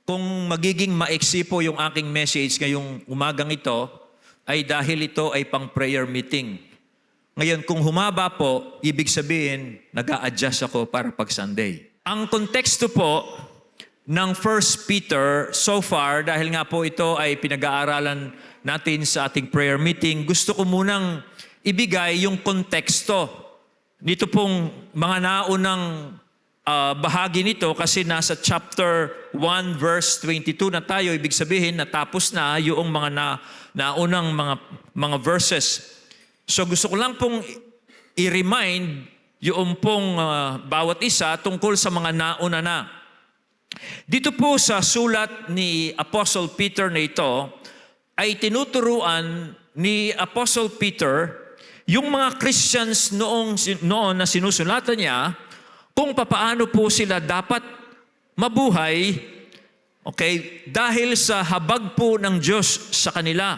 Kung magiging maiksi po yung aking message ngayong umagang ito, ay dahil ito ay pang prayer meeting. Ngayon, kung humaba po, ibig sabihin, nag-a-adjust ako para pag Sunday. Ang konteksto po ng 1 Peter so far, dahil nga po ito ay pinag-aaralan natin sa ating prayer meeting, gusto ko munang ibigay yung konteksto nito pong mga naunang bahagi nito kasi nasa chapter 1 verse 22 na tayo, ibig sabihin natapos na yung mga naunang mga verses. So gusto ko lang pong i-remind yung pong bawat isa tungkol sa mga nauna na. Dito po sa sulat ni Apostle Peter na ito ay tinuturuan ni Apostle Peter yung mga Christians noon na sinusulatan niya kung papaano po sila dapat mabuhay, okay, dahil sa habag po ng Diyos sa kanila.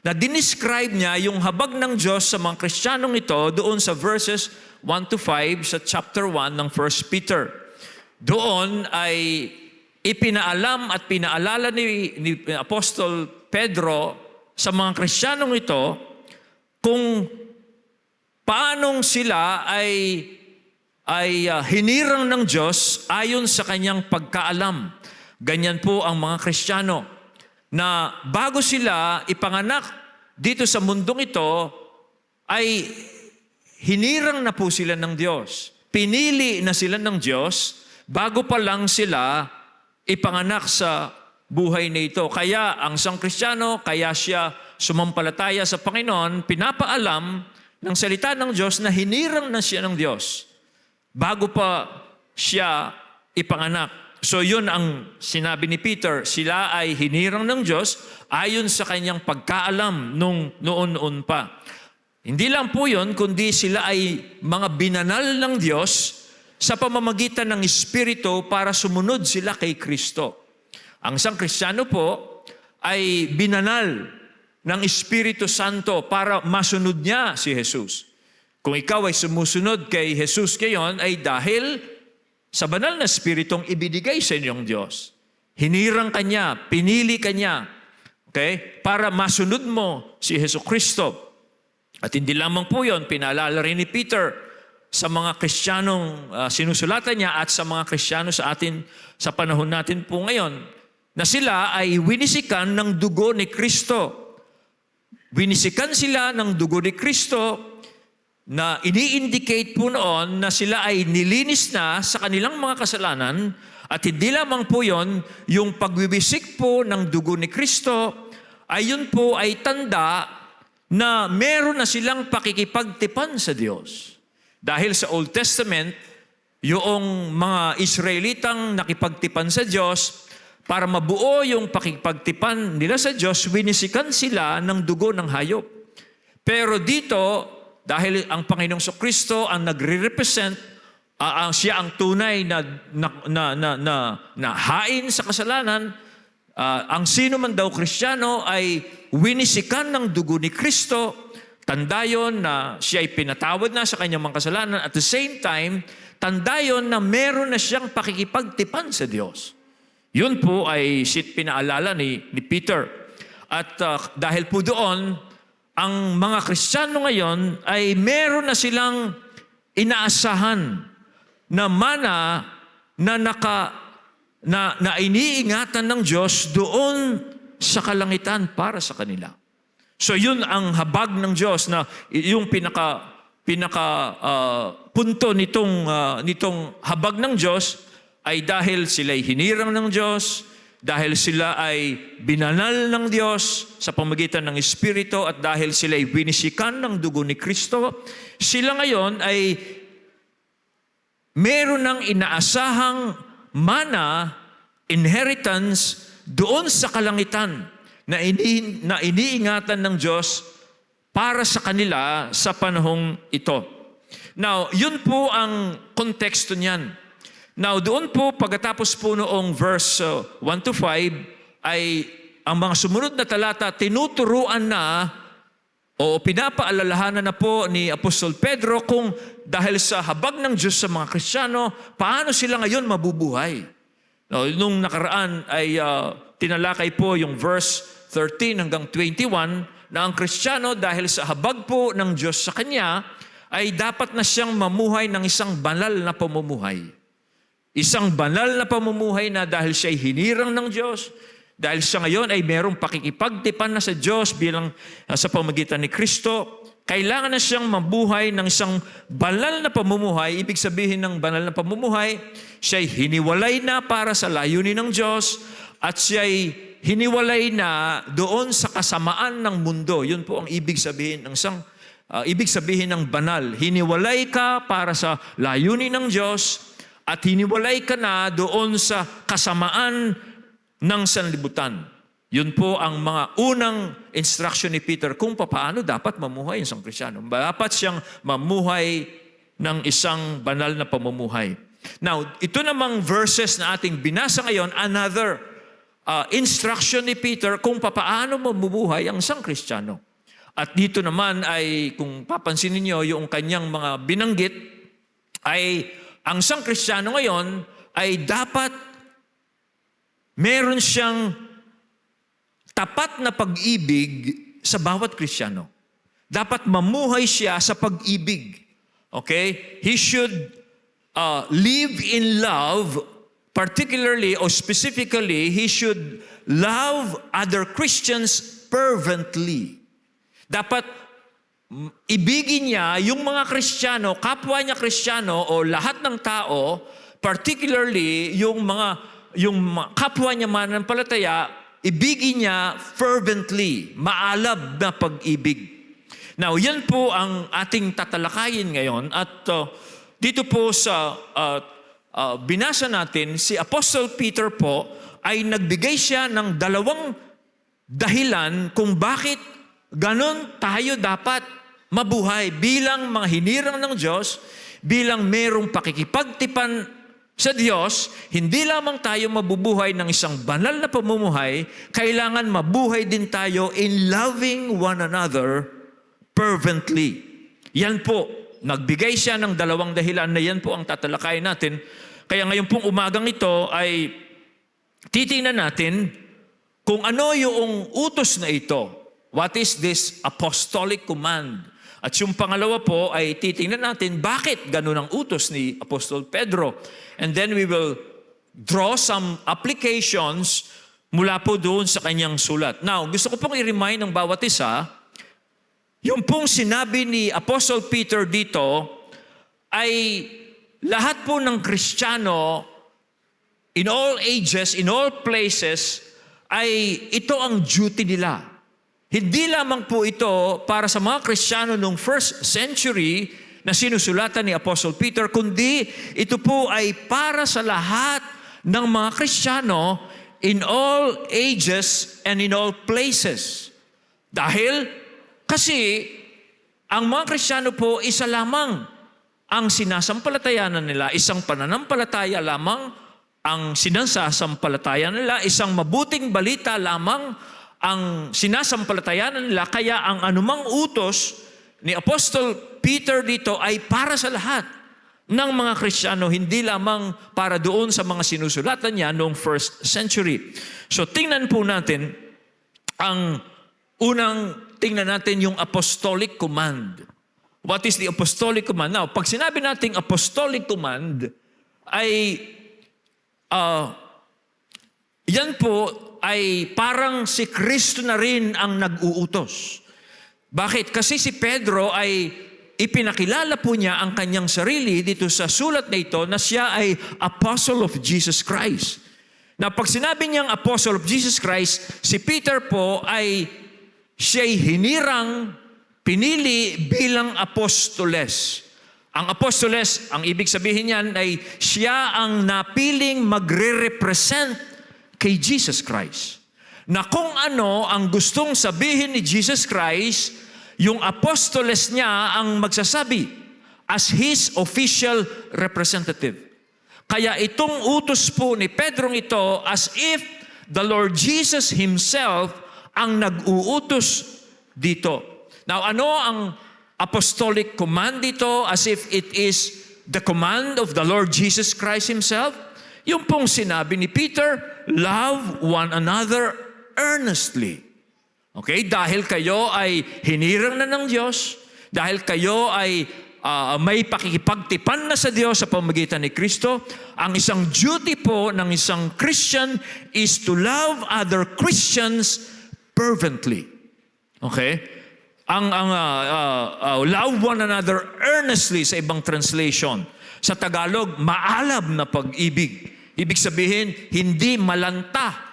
Na dinescribe niya yung habag ng Diyos sa mga Kristiyanong ito doon sa verses 1 to 5 sa chapter 1 ng 1 Peter. Doon ay ipinaalam at pinaalala ni Apostol Pedro sa mga Kristiyanong ito kung paanong sila ay hinirang ng Diyos ayon sa kanyang pagkaalam. Ganyan po ang mga Kristiyano na bago sila ipanganak dito sa mundong ito ay hinirang na po sila ng Diyos. Pinili na sila ng Diyos bago pa lang sila ipanganak sa buhay na ito. Kaya ang isang Kristiyano, kaya siya sumampalataya sa Panginoon, pinapaalam ng salita ng Diyos na hinirang na siya ng Diyos bago pa siya ipanganak. So yun ang sinabi ni Peter, sila ay hinirang ng Diyos ayon sa kanyang pagkaalam noon pa. Hindi lang po yun, kundi sila ay mga binanal ng Diyos sa pamamagitan ng Espiritu para sumunod sila kay Kristo. Ang isang Kristiyano po ay binanal ng Espiritu Santo para masunod niya si Jesus. Kung ikaw ay sumusunod kay Jesus ngayon ay dahil sa banal na Espiritong ibinigay sa inyong Diyos. Hinirang ka niya, pinili ka niya, okay, para masunod mo si Jesucristo. At hindi lamang po yun, pinaalala rin ni Peter sa mga Kristiyanong sinusulatan niya at sa mga Kristiyano sa atin sa panahon natin po ngayon, na sila ay winisikan ng dugo ni Kristo. Winisikan sila ng dugo ni Kristo na ini-indicate po noon na sila ay nilinis na sa kanilang mga kasalanan at hindi lamang po yon, yung pagwiwisik po ng dugo ni Kristo ay yun po ay tanda na meron na silang pakikipagtipan sa Diyos. Dahil sa Old Testament, yung mga Israelitang nakipagtipan sa Diyos, para mabuo yung pakikipagtipan nila sa Diyos, winisikan sila ng dugo ng hayop. Pero dito, dahil ang Panginoong Kristo ang nagre-represent, siya ang tunay na hain sa kasalanan, ang sino man daw Kristiyano ay winisikan ng dugo ni Kristo, tanda yun na siya ay pinatawad na sa kanyang mga kasalanan. At the same time, tanda yun na meron na siyang pakikipagtipan sa Diyos. Yun po ay pinaalala ni Peter. At dahil po doon, ang mga Kristiyano ngayon ay meron na silang inaasahan na mana na iniingatan ng Diyos doon sa kalangitan para sa kanila. So yun ang habag ng Diyos na yung pinaka punto nitong habag ng Diyos ay dahil sila'y hinirang ng Diyos, dahil sila ay binanal ng Diyos sa pamamagitan ng Espiritu at dahil sila ay winisikan ng dugo ni Kristo, sila ngayon ay meron ng inaasahang mana, inheritance doon sa kalangitan na iniingatan ng Diyos para sa kanila sa panahong ito. Now, yun po ang konteksto niyan. Now, doon po, pagkatapos po noong verse 1 to 5, ay ang mga sumunod na talata, tinuturuan na o pinapaalalahanan na po ni Apostol Pedro kung dahil sa habag ng Diyos sa mga Kristiyano, paano sila ngayon mabubuhay. No, nung nakaraan ay tinalakay po yung verse 13 hanggang 21 na ang Kristiyano dahil sa habag po ng Diyos sa kanya ay dapat na siyang mamuhay ng isang banal na pamumuhay. Isang banal na pamumuhay na dahil siya'y hinirang ng Diyos, dahil siya ngayon ay merong pakikipagtipan na sa Diyos bilang sa pamagitan ni Kristo, kailangan na siyang mabuhay ng isang banal na pamumuhay. Ibig sabihin ng banal na pamumuhay, siya'y hiniwalay na para sa layunin ng Diyos at siya'y hiniwalay na doon sa kasamaan ng mundo. Yun po ang ibig sabihin ng ng banal. Hiniwalay ka para sa layunin ng Diyos at hiniwalay ka na doon sa kasamaan ng sanlibutan. Yun po ang mga unang instruction ni Peter kung paano dapat mamuhay ang isang Kristiyano. Dapat siyang mamuhay ng isang banal na pamumuhay. Now, ito namang verses na ating binasa ngayon, another instruction ni Peter kung paano mamubuhay ang isang Kristiyano. At dito naman ay, kung papansin niyo yung kanyang mga binanggit, ay ang isang Kristiyano ngayon ay dapat meron siyang tapat na pag-ibig sa bawat Kristiyano. Dapat mamuhay siya sa pag-ibig. Okay? He should live in love, particularly or specifically, he should love other Christians fervently. Dapat ibigin niya yung mga Kristiyano, kapwa niya Kristiyano o lahat ng tao, particularly yung kapwa niya mananampalataya, ibigin niya fervently, maalab na pag-ibig. Now, yan po ang ating tatalakayin ngayon at dito po sa binasa natin, si Apostle Peter po ay nagbigay siya ng dalawang dahilan kung bakit ganon tayo dapat mabuhay bilang mga hinirang ng Diyos, bilang merong pakikipagtipan sa Diyos. Hindi lamang tayo mabubuhay ng isang banal na pamumuhay, kailangan mabuhay din tayo in loving one another fervently. Yan po, nagbigay siya ng dalawang dahilan na yan po ang tatalakayin natin. Kaya ngayon pong umagang ito ay titingnan natin kung ano yung utos na ito. What is this apostolic command? At yung pangalawa po ay titingnan natin bakit ganun ang utos ni Apostol Pedro. And then we will draw some applications mula po doon sa kanyang sulat. Now, gusto ko pong i-remind ng bawat isa, yung pong sinabi ni Apostle Peter dito ay lahat po ng Kristiyano in all ages, in all places, ay ito ang duty nila. Hindi lamang po ito para sa mga Kristiyano noong first century na sinusulatan ni Apostle Peter, kundi ito po ay para sa lahat ng mga Kristiyano in all ages and in all places. Dahil kasi ang mga Kristiyano po isa lamang ang sinasampalatayanan nila, isang pananampalataya lamang ang sinasampalatayanan nila, isang mabuting balita lamang ang sinasampalatayanan nila, kaya ang anumang utos ni Apostol Peter dito ay para sa lahat ng mga Kristiyano, hindi lamang para doon sa mga sinusulatan niya noong first century. So tingnan po natin tingnan natin yung apostolic command. What is the apostolic command? Now, pag sinabi nating apostolic command, ay yan po ay parang si Kristo na rin ang nag-uutos. Bakit? Kasi si Pedro ay ipinakilala po niya ang kanyang sarili dito sa sulat na ito na siya ay Apostle of Jesus Christ. Na pag sinabi niyang Apostle of Jesus Christ, si Peter po ay siya'y hinirang, pinili bilang apostoles. Ang apostoles, ang ibig sabihin niyan ay siya ang napiling magre-represent kay Jesus Christ. Na kung ano ang gustong sabihin ni Jesus Christ, yung apostoles niya ang magsasabi as His official representative. Kaya itong utos po ni Pedrong ito as if the Lord Jesus Himself ang nag-uutos dito. Now, ano ang apostolic command dito as if it is the command of the Lord Jesus Christ Himself? Yung pong sinabi ni Peter, love one another earnestly. Okay? Dahil kayo ay hinirang na ng Diyos, dahil kayo ay may pakikipagtipan na sa Diyos sa pamamagitan ni Kristo, ang isang duty po ng isang Christian is to love other Christians fervently. Okay? Ang love one another earnestly sa ibang translation. Sa Tagalog, maalab na pag-ibig. Ibig sabihin, hindi malanta.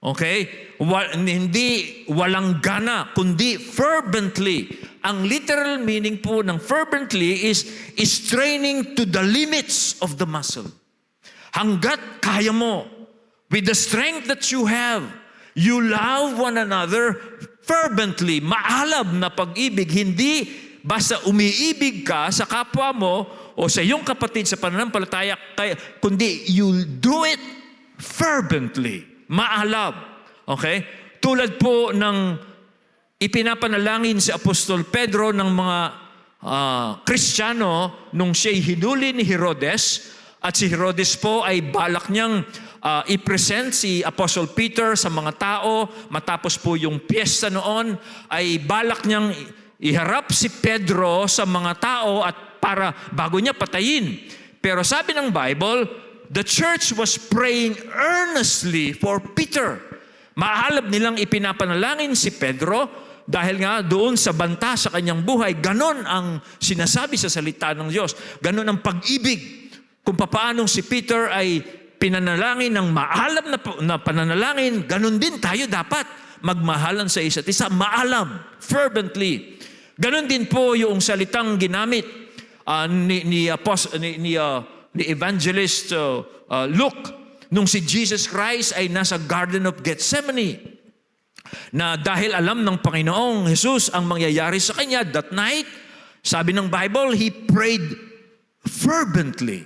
Okay? Hindi walang gana, kundi fervently. Ang literal meaning po ng fervently is straining to the limits of the muscle. Hanggat kaya mo, with the strength that you have, you love one another fervently. Maalab na pag-ibig, hindi basta umiibig ka sa kapwa mo o sa iyong kapatid sa pananampalataya, kundi you do it fervently. Maalab. Okay? Tulad po ng ipinapanalangin si Apostol Pedro ng mga Kristiyano nung siya'y hinuli ni Herodes, at si Herodes po ay balak niyang i-present si Apostle Peter sa mga tao. Matapos po yung piyesta noon, ay balak niyang iharap si Pedro sa mga tao at para bago niya patayin. Pero sabi ng Bible, the church was praying earnestly for Peter. Maalab nilang ipinapanalangin si Pedro dahil nga doon sa banta sa kanyang buhay, ganon ang sinasabi sa salita ng Diyos. Ganon ang pag-ibig. Kung papaanong si Peter ay pinanalangin ng maalab na pananalangin, ganon din tayo dapat magmahalan sa isa't isa. Maalab, fervently. Ganon din po yung salitang ginamit ni Evangelist Luke nung si Jesus Christ ay nasa Garden of Gethsemane, na dahil alam ng Panginoong Jesus ang mangyayari sa kanya that night, sabi ng Bible, He prayed fervently.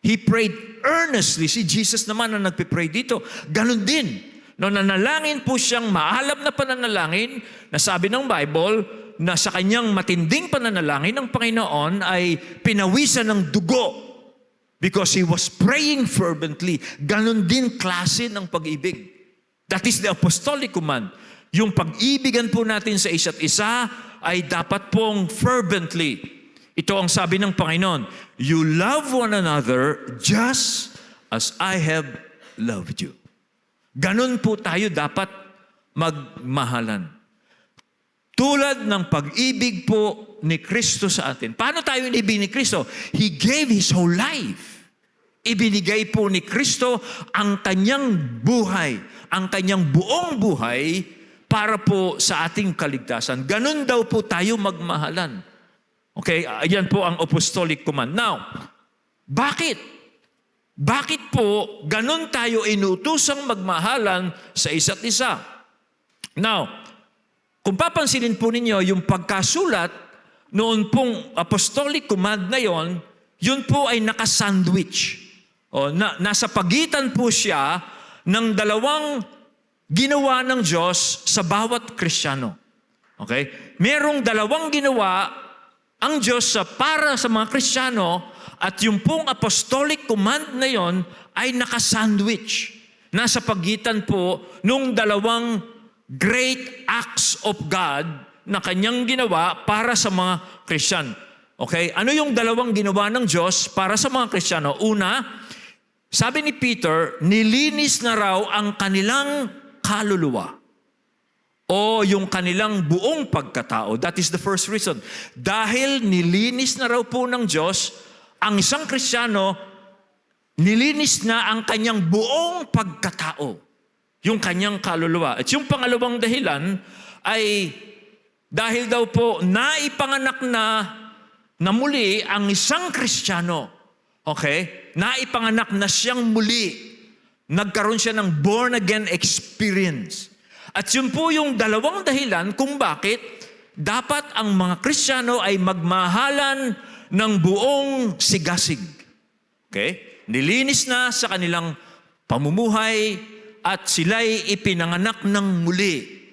He prayed earnestly. Si Jesus naman ang nagpipray dito. Ganon din. No, nanalangin po siyang maalab na pananalangin na sabi ng Bible na sa kanyang matinding pananalangin ng Panginoon ay pinawisan ng dugo because he was praying fervently. Ganon din klase ng pag-ibig. That is the apostolic command. Yung pag-ibigan po natin sa isa't isa ay dapat pong fervently. Ito ang sabi ng Panginoon, you love one another just as I have loved you. Ganon po tayo dapat magmahalan. Tulad ng pag-ibig po ni Kristo sa atin. Paano tayo inibig ni Kristo? He gave His whole life. Ibinigay po ni Kristo ang kanyang buhay, ang kanyang buong buhay para po sa ating kaligtasan. Ganon daw po tayo magmahalan. Okay, ayan po ang apostolic command. Now, bakit? Bakit po ganon tayo inutusang magmahalan sa isa't isa? Now, kung papansinin po ninyo yung pagkasulat noon pong apostolic command na yon, yun po ay nakasandwich. Nasa pagitan po siya ng dalawang ginawa ng Diyos sa bawat Kristiyano. Okay? Merong dalawang ginawa ang Diyos para sa mga Kristiyano, at yung pong apostolic command na yon ay nakasandwich. Nasa pagitan po nung dalawang great acts of God na kanyang ginawa para sa mga Kristiyano. Okay? Ano yung dalawang ginawa ng Diyos para sa mga Kristiyano? Una, sabi ni Peter, nilinis na raw ang kanilang kaluluwa o yung kanilang buong pagkatao. That is the first reason. Dahil nilinis na raw po ng Diyos, ang isang Kristiyano, nilinis na ang kanyang buong pagkatao. Yung kanyang kaluluwa. At yung pangalawang dahilan ay dahil daw po naipanganak na muli ang isang Kristiyano. Okay? Naipanganak na siyang muli. Nagkaroon siya ng born-again experience. At yun po yung dalawang dahilan kung bakit dapat ang mga Kristiyano ay magmahalan ng buong sigasig. Okay? Nilinis na sa kanilang pamumuhay at sila'y ipinanganak ng muli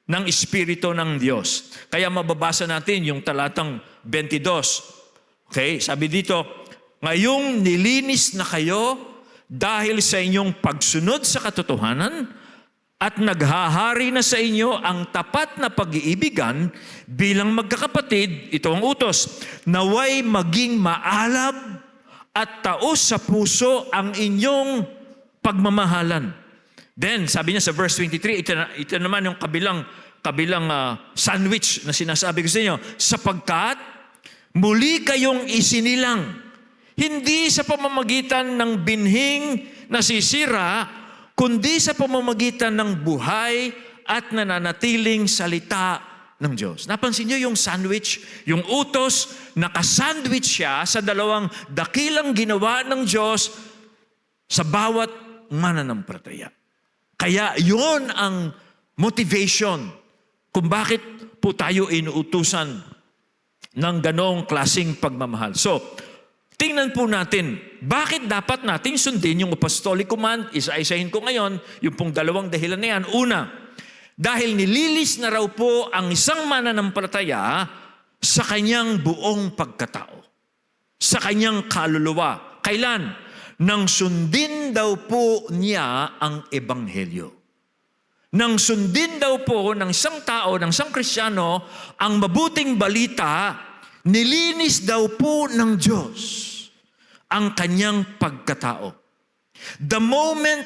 ng Espiritu ng Diyos. Kaya mababasa natin yung talatang 22. Okay? Sabi dito, ngayong nilinis na kayo dahil sa inyong pagsunod sa katotohanan at naghahari na sa inyo ang tapat na pag-iibigan bilang magkakapatid, ito ang utos, naway maging maalab at taos sa puso ang inyong pagmamahalan. Then, sabi niya sa verse 23, ito naman yung kabilang sandwich na sinasabi ko sa inyo, sapagkat muli kayong isinilang, hindi sa pamamagitan ng binhing nasisira, kundi sa pamamagitan ng buhay at nananatiling salita ng Diyos. Napansin niyo yung sandwich, yung utos, nakasandwich siya sa dalawang dakilang ginawa ng Diyos sa bawat mananampalataya. Kaya yun ang motivation kung bakit po tayo inuutusan ng ganong klaseng pagmamahal. So, tingnan po natin, bakit dapat natin sundin yung apostolic command? Isa-isahin ko ngayon, yung pong dalawang dahilan na yan. Una, dahil nililis na raw po ang isang mananampalataya sa kanyang buong pagkatao, sa kanyang kaluluwa. Kailan? Nang sundin daw po niya ang ebanghelyo. Nang sundin daw po ng isang tao, ng isang Kristiyano, ang mabuting balita, nilinis daw po ng Diyos ang kanyang pagkatao. The moment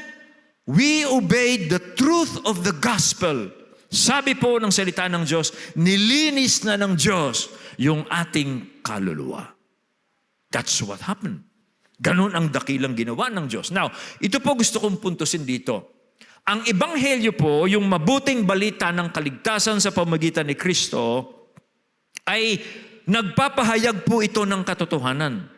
we obeyed the truth of the gospel, sabi po ng salita ng Diyos, nilinis na ng Diyos yung ating kaluluwa. That's what happened. Ganon ang dakilang ginawa ng Diyos. Now, ito po gusto kong puntusin dito. Ang ebanghelyo po, yung mabuting balita ng kaligtasan sa pamamagitan ni Kristo, ay nagpapahayag po ito ng katotohanan.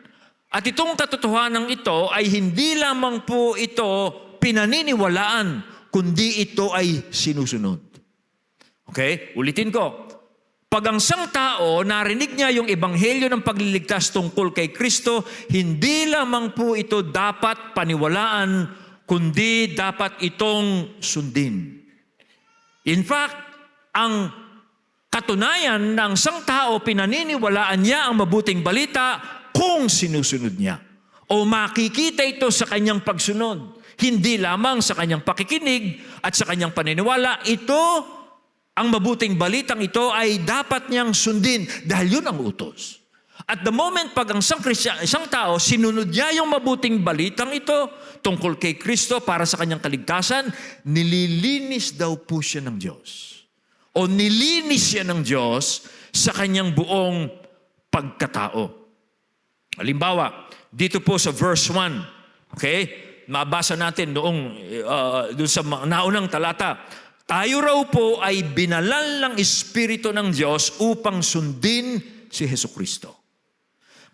At itong katotohanan ito ay hindi lamang po ito pinaniniwalaan, kundi ito ay sinusunod. Okay? Ulitin ko. Pag ang isang tao narinig niya yung ebanghelyo ng pagliligtas tungkol kay Kristo, hindi lamang po ito dapat paniwalaan, kundi dapat itong sundin. In fact, ang katunayan ng isang tao, pinaniniwalaan niya ang mabuting balita kung sinusunod niya. O makikita ito sa kanyang pagsunod. Hindi lamang sa kanyang pakikinig at sa kanyang paniniwala. Ang mabuting balitang ito ay dapat niyang sundin dahil yun ang utos. At the moment pag ang isang tao, sinunod niya yung mabuting balitang ito tungkol kay Kristo para sa kanyang kaligtasan, nililinis daw po siya ng Diyos. O nilinis siya ng Diyos sa kanyang buong pagkatao. Halimbawa, dito po sa verse 1, okay? Mabasa natin doon sa naunang talata. Tayo raw po ay binalal ng Espiritu ng Diyos upang sundin si Jesucristo.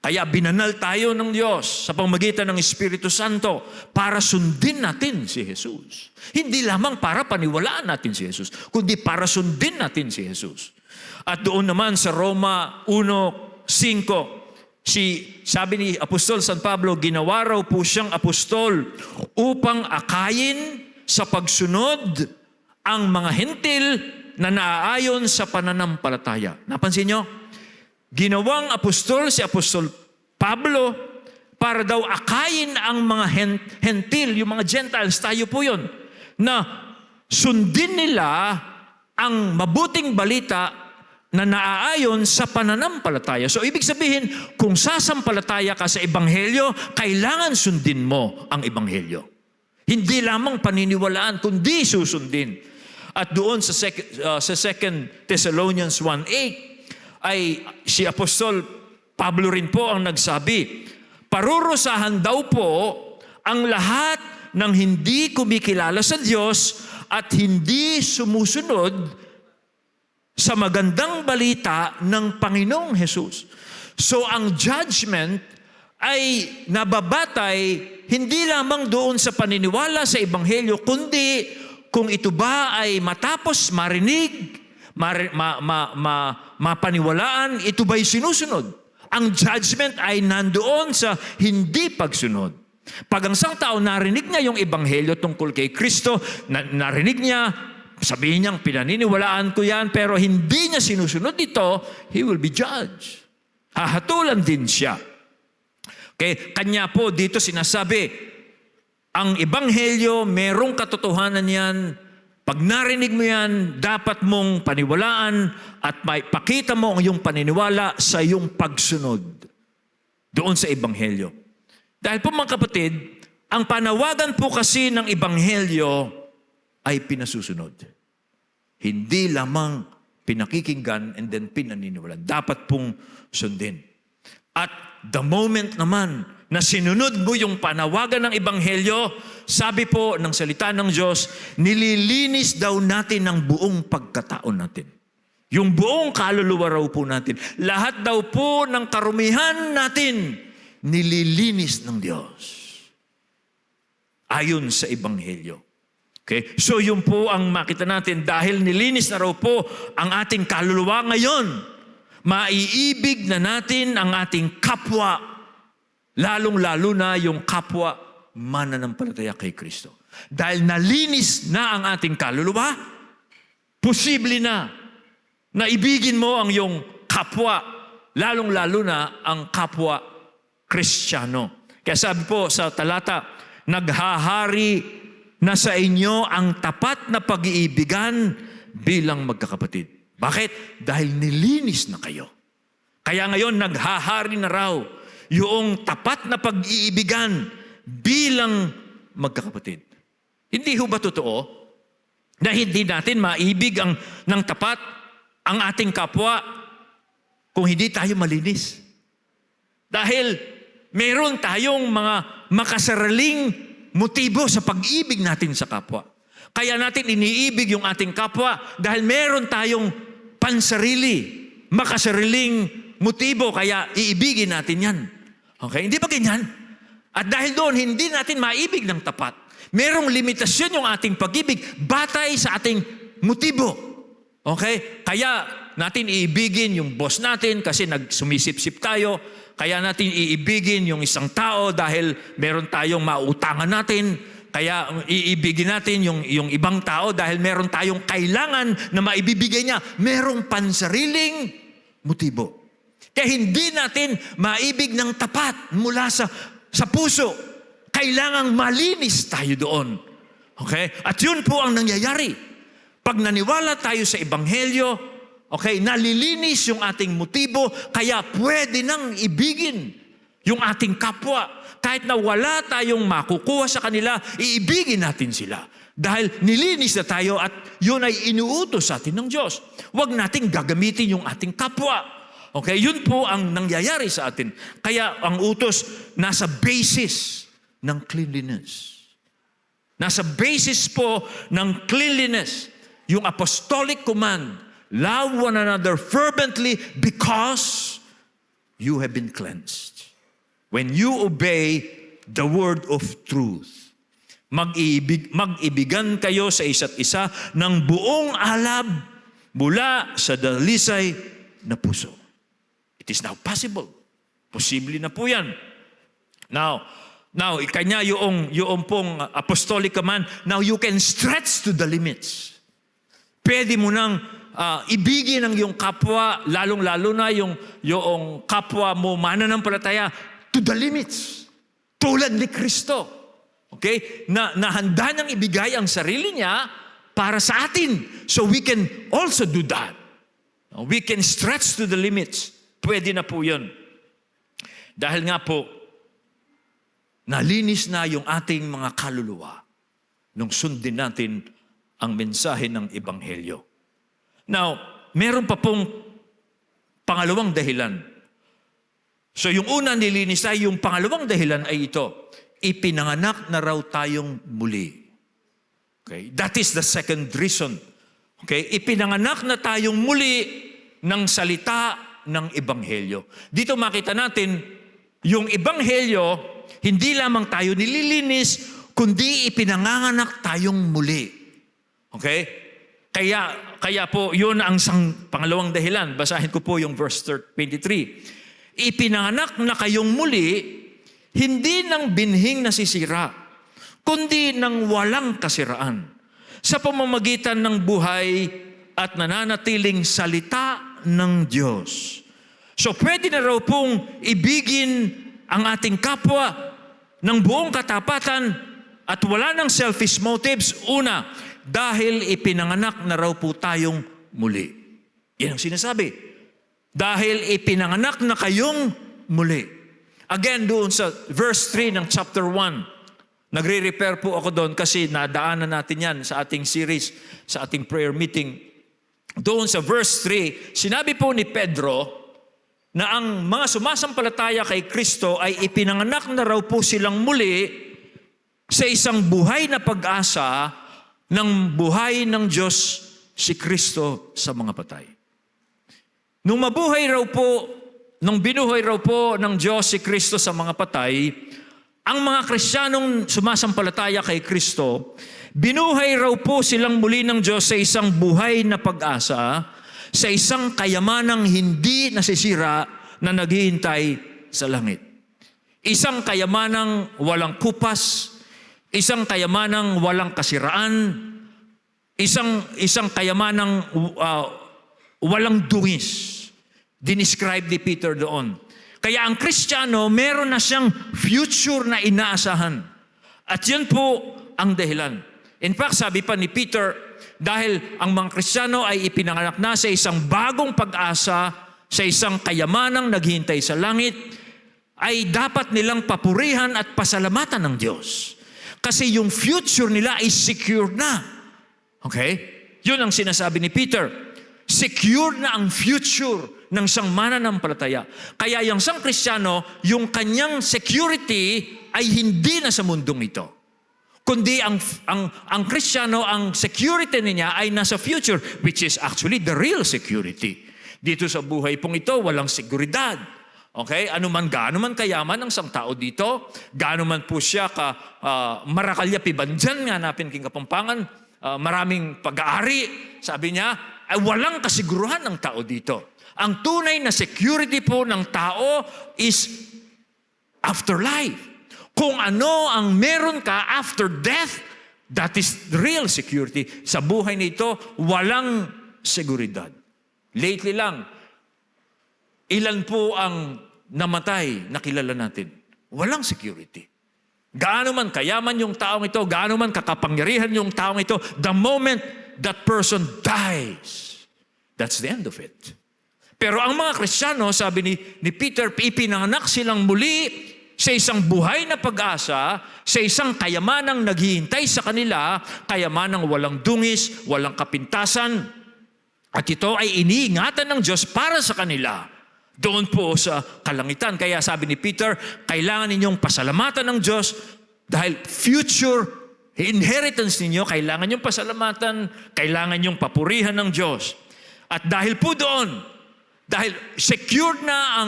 Kaya binanal tayo ng Diyos sa pamamagitan ng Espiritu Santo para sundin natin si Jesus. Hindi lamang para paniwalaan natin si Jesus, kundi para sundin natin si Jesus. At doon naman sa Roma 1:5, sabi ni Apostol San Pablo, ginawa raw po siyang apostol upang akayin sa pagsunod ang mga hentil na naaayon sa pananampalataya. Napansin nyo? Ginawang apostol si Apostol Pablo para daw akayin ang mga hentil, yung mga Gentiles, tayo po yun, na sundin nila ang mabuting balita na naaayon sa pananampalataya. So, ibig sabihin, kung sasampalataya ka sa Ebanghelyo, kailangan sundin mo ang Ebanghelyo. Hindi lamang paniniwalaan, kundi susundin. At doon sa 2 Thessalonians 1:8, ay si Apostol Pablo rin po ang nagsabi, parurusahan daw po ang lahat ng hindi kumikilala sa Diyos at hindi sumusunod sa magandang balita ng Panginoong Hesus. So ang judgment ay nababatay hindi lamang doon sa paniniwala sa Ebanghelyo, kundi kung ito ba ay matapos marinig, mapaniwalaan, ito ba'y sinusunod? Ang judgment ay nandoon sa hindi pagsunod. Pag ang isang tao narinig niya yung Ebanghelyo tungkol kay Kristo, narinig niya, sabihin niyang pinaniniwalaan ko yan, pero hindi niya sinusunod ito, he will be judged. Hahatulan din siya. Okay? Kanya po dito sinasabi, Ang Ebanghelyo, merong katotohanan yan. Pag narinig mo yan, dapat mong paniwalaan at maipakita mo ang iyong paniniwala sa iyong pagsunod doon sa Ebanghelyo. Dahil po mga kapatid, ang panawagan po kasi ng Ebanghelyo ay pinasusunod. Hindi lamang pinakikinggan and then pinaniniwalaan. Dapat pong sundin. At the moment naman na sinunod mo yung panawagan ng Ebanghelyo, sabi po ng salita ng Diyos, nililinis daw natin ang buong pagkataon natin. Yung buong kaluluwa raw po natin. Lahat daw po ng karumihan natin, nililinis ng Diyos. Ayon sa Ebanghelyo. Okay? So yun po ang makita natin, dahil nilinis na raw po ang ating kaluluwa ngayon, maiibig na natin ang ating kapwa, lalong-lalo na yung kapwa mananampalataya kay Kristo. Dahil nalinis na ang ating kaluluwa, posible na ibigin mo ang iyong kapwa, lalong-lalo na ang kapwa Kristiyano. Kaya sabi po sa talata, naghahari na sa inyo ang tapat na pag-iibigan bilang magkakapatid. Bakit? Dahil nilinis na kayo. Kaya ngayon naghahari na raw yung tapat na pag-iibigan bilang magkakapatid. Hindi ho ba totoo na hindi natin maibig ng tapat ang ating kapwa kung hindi tayo malinis? Dahil meron tayong mga makasaraling motibo sa pag-ibig natin sa kapwa. Kaya natin iniibig yung ating kapwa dahil meron tayong pansarili, makasariling motibo, kaya iibigin natin yan. Okay? Hindi ba ganyan? At dahil doon, hindi natin maibig ng tapat. Merong limitasyon yung ating pag-ibig batay sa ating motibo. Okay? Kaya natin iibigin yung boss natin kasi nagsumisip-sip tayo. Kaya natin iibigin yung isang tao dahil meron tayong mautangan natin. Kaya iibigin natin yung ibang tao dahil meron tayong kailangan na maibibigay niya. Merong pansariling motibo. Kaya hindi natin maibig ng tapat mula sa puso. Kailangang malinis tayo doon. Okay? At yun po ang nangyayari. Pag naniwala tayo sa Ebanghelyo, okay, nalilinis yung ating motibo, kaya pwede nang ibigin yung ating kapwa. Kahit na wala tayong makukuha sa kanila, iibigin natin sila. Dahil nilinis na tayo at yun ay inuutos sa atin ng Diyos. Huwag nating gagamitin yung ating kapwa. Okay, yun po ang nangyayari sa atin. Kaya ang utos nasa basis ng cleanliness. Nasa basis po ng cleanliness. Yung apostolic command, love one another fervently because you have been cleansed. When you obey the word of truth, mag-ibigan kayo sa isa't isa ng buong alab mula sa dalisay na puso. It is now possible. Posible na po yan. Now, kanya yung pong apostolic command, now you can stretch to the limits. Pwede mo nang ibigin ang iyong kapwa, lalong-lalo na yung kapwa mo mananampalataya to the limits. Tulad ni Kristo. Okay? Na handa niyang ibigay ang sarili niya para sa atin. So we can also do that. We can stretch to the limits. Pwede na po yun. Dahil nga po, nalinis na yung ating mga kaluluwa nung sundin natin ang mensahe ng Ebanghelyo. Now, meron pa pong pangalawang dahilan. So yung una nilinis tayo, yung pangalawang dahilan ay ito. Ipinanganak na raw tayong muli. Okay? That is the second reason. Okay? Ipinanganak na tayong muli ng salita ng Ebanghelyo. Dito makita natin, yung Ebanghelyo, hindi lamang tayo nililinis, kundi ipinanganganak tayong muli. Okay? Kaya po, yun ang pangalawang dahilan. Basahin ko po yung verse 23. Ipinanganak na kayong muli, hindi ng binhing nasisira, kundi ng walang kasiraan, sa pamamagitan ng buhay at nananatiling salita ng Diyos. So pwede na raw pong ibigin ang ating kapwa ng buong katapatan at wala ng selfish motives. Una, dahil ipinanganak na raw po tayong muli. Yan ang sinasabi. Dahil ipinanganak na kayong muli. Again, doon sa verse 3 ng chapter 1, nagre-repair po ako doon kasi nadaanan natin yan sa ating series, sa ating prayer meeting. Doon sa verse 3, sinabi po ni Pedro na ang mga sumasampalataya kay Kristo ay ipinanganak na raw po silang muli sa isang buhay na pag-asa ng buhay ng Diyos si Kristo sa mga patay. Nung binuhay raw po ng Diyos si Kristo sa mga patay, ang mga Kristiyanong sumasampalataya kay Kristo, binuhay raw po silang muli ng Diyos sa isang buhay na pag-asa, sa isang kayamanang hindi nasisira na naghihintay sa langit. Isang kayamanang walang kupas, isang kayamanang walang kasiraan, isang kayamanang walang dungis. Dinescribe ni Peter doon. Kaya ang Kristiyano, meron na siyang future na inaasahan. At yun po ang dahilan. In fact, sabi pa ni Peter, dahil ang mga Kristiyano ay ipinanganak na sa isang bagong pag-asa, sa isang kayamanang naghihintay sa langit, ay dapat nilang papurihan at pasalamatan ng Diyos. Kasi yung future nila is secure na. Okay? Yun ang sinasabi ni Peter. Secure na ang future ng siyang mananampalataya. Kaya yung siyang Kristiyano, yung kanyang security ay hindi na sa mundong ito. Kundi ang Kristiyano, ang security niya ay nasa future, which is actually the real security. Dito sa buhay pong ito, walang seguridad. Okay? Gaano man kayaman ang isang tao dito, gaano man po siya marakalya pibanjan nga napin king Kapampangan, maraming pag-aari, sabi niya, ay walang kasiguruhan ng tao dito. Ang tunay na security po ng tao is afterlife. Kung ano ang meron ka after death, that is real security. Sa buhay nito, walang seguridad. Lately lang, ilan po ang namatay na kilala natin? Walang security. Gaano man kayaman yung taong ito, gaano man kakapangyarihan yung taong ito, the moment that person dies, that's the end of it. Pero ang mga Kristiyano, sabi ni Peter, ipinanganak silang muli sa isang buhay na pag-asa, sa isang kayamanang naghihintay sa kanila, kayamanang walang dungis, walang kapintasan. At ito ay iniingatan ng Diyos para sa kanila. Doon po sa kalangitan. Kaya sabi ni Peter, kailangan ninyong pasalamatan ng Diyos dahil future inheritance ninyo, kailangan ninyong pasalamatan, kailangan ninyong papurihan ng Diyos. At dahil po doon, dahil secured na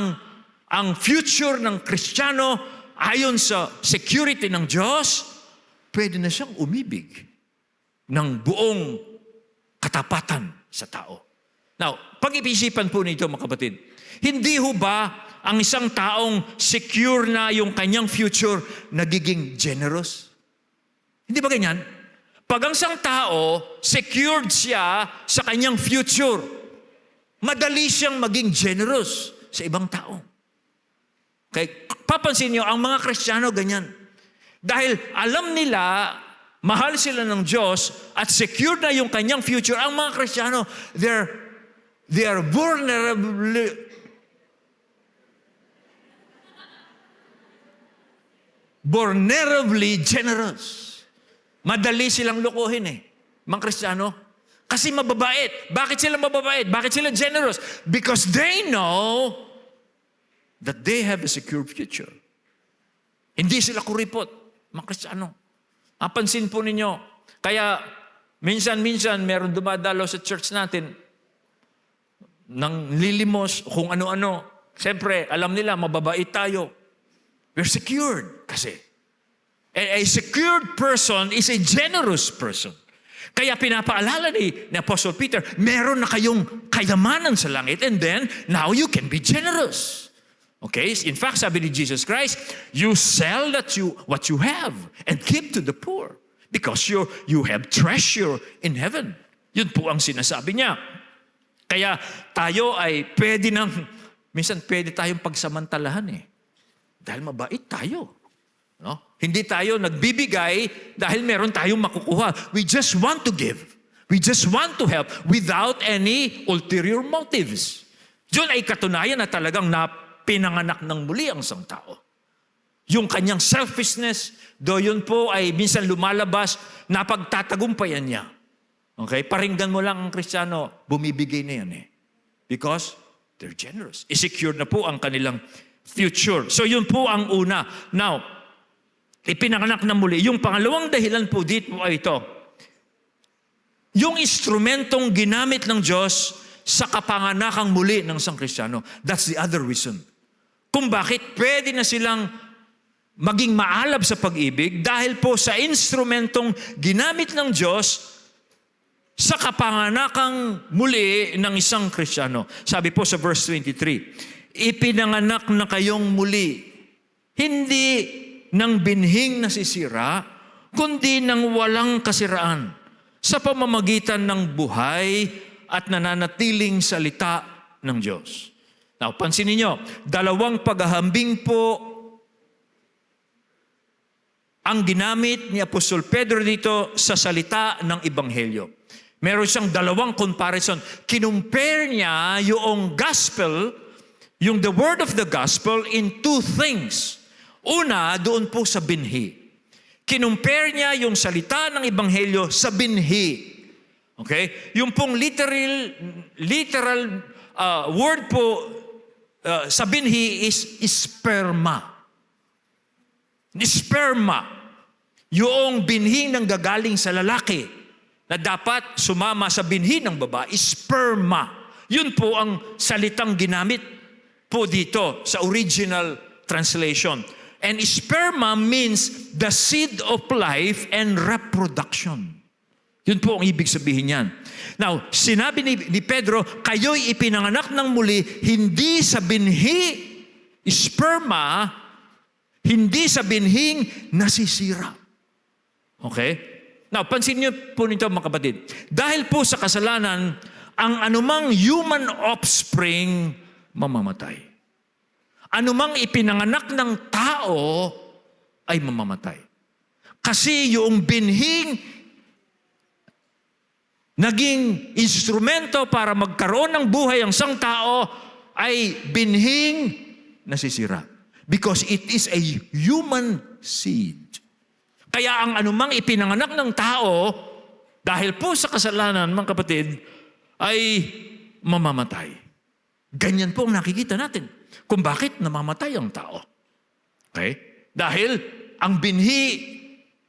ang future ng Kristiyano ayon sa security ng Diyos, pwede na siyang umibig ng buong katapatan sa tao. Now, pag-iisipan po nito mga kapatid, hindi ho ba ang isang taong secure na yung kanyang future nagiging generous? Hindi ba ganyan? Pag ang isang tao, secured siya sa kanyang future, madali siyang maging generous sa ibang tao. Okay? Papansin niyo, ang mga Kristiyano ganyan. Dahil alam nila, mahal sila ng Diyos, at secure na yung kanyang future, ang mga Kristiyano, they are vulnerably generous. Madali silang lukuhin mga Kristiyano. Kasi mababait. Bakit sila mababait? Bakit sila generous? Because they know that they have a secure future. Hindi sila kuripot, mga Kristiyano. Napansin po ninyo. Kaya minsan-minsan meron dumadalo sa church natin ng lilimos, kung ano-ano. Siyempre, alam nila, mababait tayo. We're secured kasi. A secured person is a generous person. Kaya pinapaalala ni Apostle Peter, meron na kayong kayamanan sa langit and then now you can be generous. Okay? In fact, sabi ni Jesus Christ, you sell what you have and give to the poor because you have treasure in heaven. Yun po ang sinasabi niya. Kaya tayo ay minsan pwede tayong pagsamantalahan Dahil mabait tayo. No? Hindi tayo nagbibigay dahil meron tayong makukuha. We just want to give. We just want to help without any ulterior motives. Yun ay katunayan na talagang pinanganak ng muli ang isang tao. Yung kanyang selfishness, do yun po ay minsan lumalabas, napagtatagumpayan niya. Okay? Paringgan mo lang ang Kristiyano, bumibigay na yan eh. Because they're generous. Isecure na po ang kanilang future. So yun po ang una. Now, ipinanganak na muli. Yung pangalawang dahilan po dito ay ito. Yung instrumentong ginamit ng Diyos sa kapanganakang muli ng isang Kristiyano. That's the other reason. Kung bakit pwede na silang maging maalab sa pag-ibig dahil po sa instrumentong ginamit ng Diyos sa kapanganakang muli ng isang Kristiyano. Sabi po sa verse 23, ipinanganak na kayong muli, hindi ng binhing nasisira, kundi ng walang kasiraan, sa pamamagitan ng buhay at nananatiling salita ng Diyos. Now, pansinin nyo, dalawang paghahambing po ang ginamit ni Apostol Pedro dito sa salita ng Ebanghelyo. Meron siyang dalawang comparison. Kinumpare niya yung gospel, yung the word of the gospel in two things. Una, doon po sa binhi. Kinumpare niya yung salita ng Ebanghelyo sa binhi. Okay? Yung pong literal word po sa binhi is sperma. Sperma. Yung binhi ng gagaling sa lalaki na dapat sumama sa binhi ng babae, sperma. Yun po ang salitang ginamit po dito sa original translation. And sperma means the seed of life and reproduction. Yun po ang ibig sabihin niyan. Now, sinabi ni Pedro, kayo'y ipinanganak ng muli, hindi sa binhi, sperma, hindi sa binhing nasisira. Okay? Now, pansin niyo po nito mga kapatid. Dahil po sa kasalanan, ang anumang human offspring mamamatay. Anumang ipinanganak ng tao ay mamamatay. Kasi yung binhing naging instrumento para magkaroon ng buhay ang isang tao ay binhing nasisira. Because it is a human seed. Kaya ang anumang ipinanganak ng tao, dahil po sa kasalanan, mga kapatid, ay mamamatay. Ganyan po ang nakikita natin. Kung bakit namamatay ang tao. Okay? Dahil ang binhi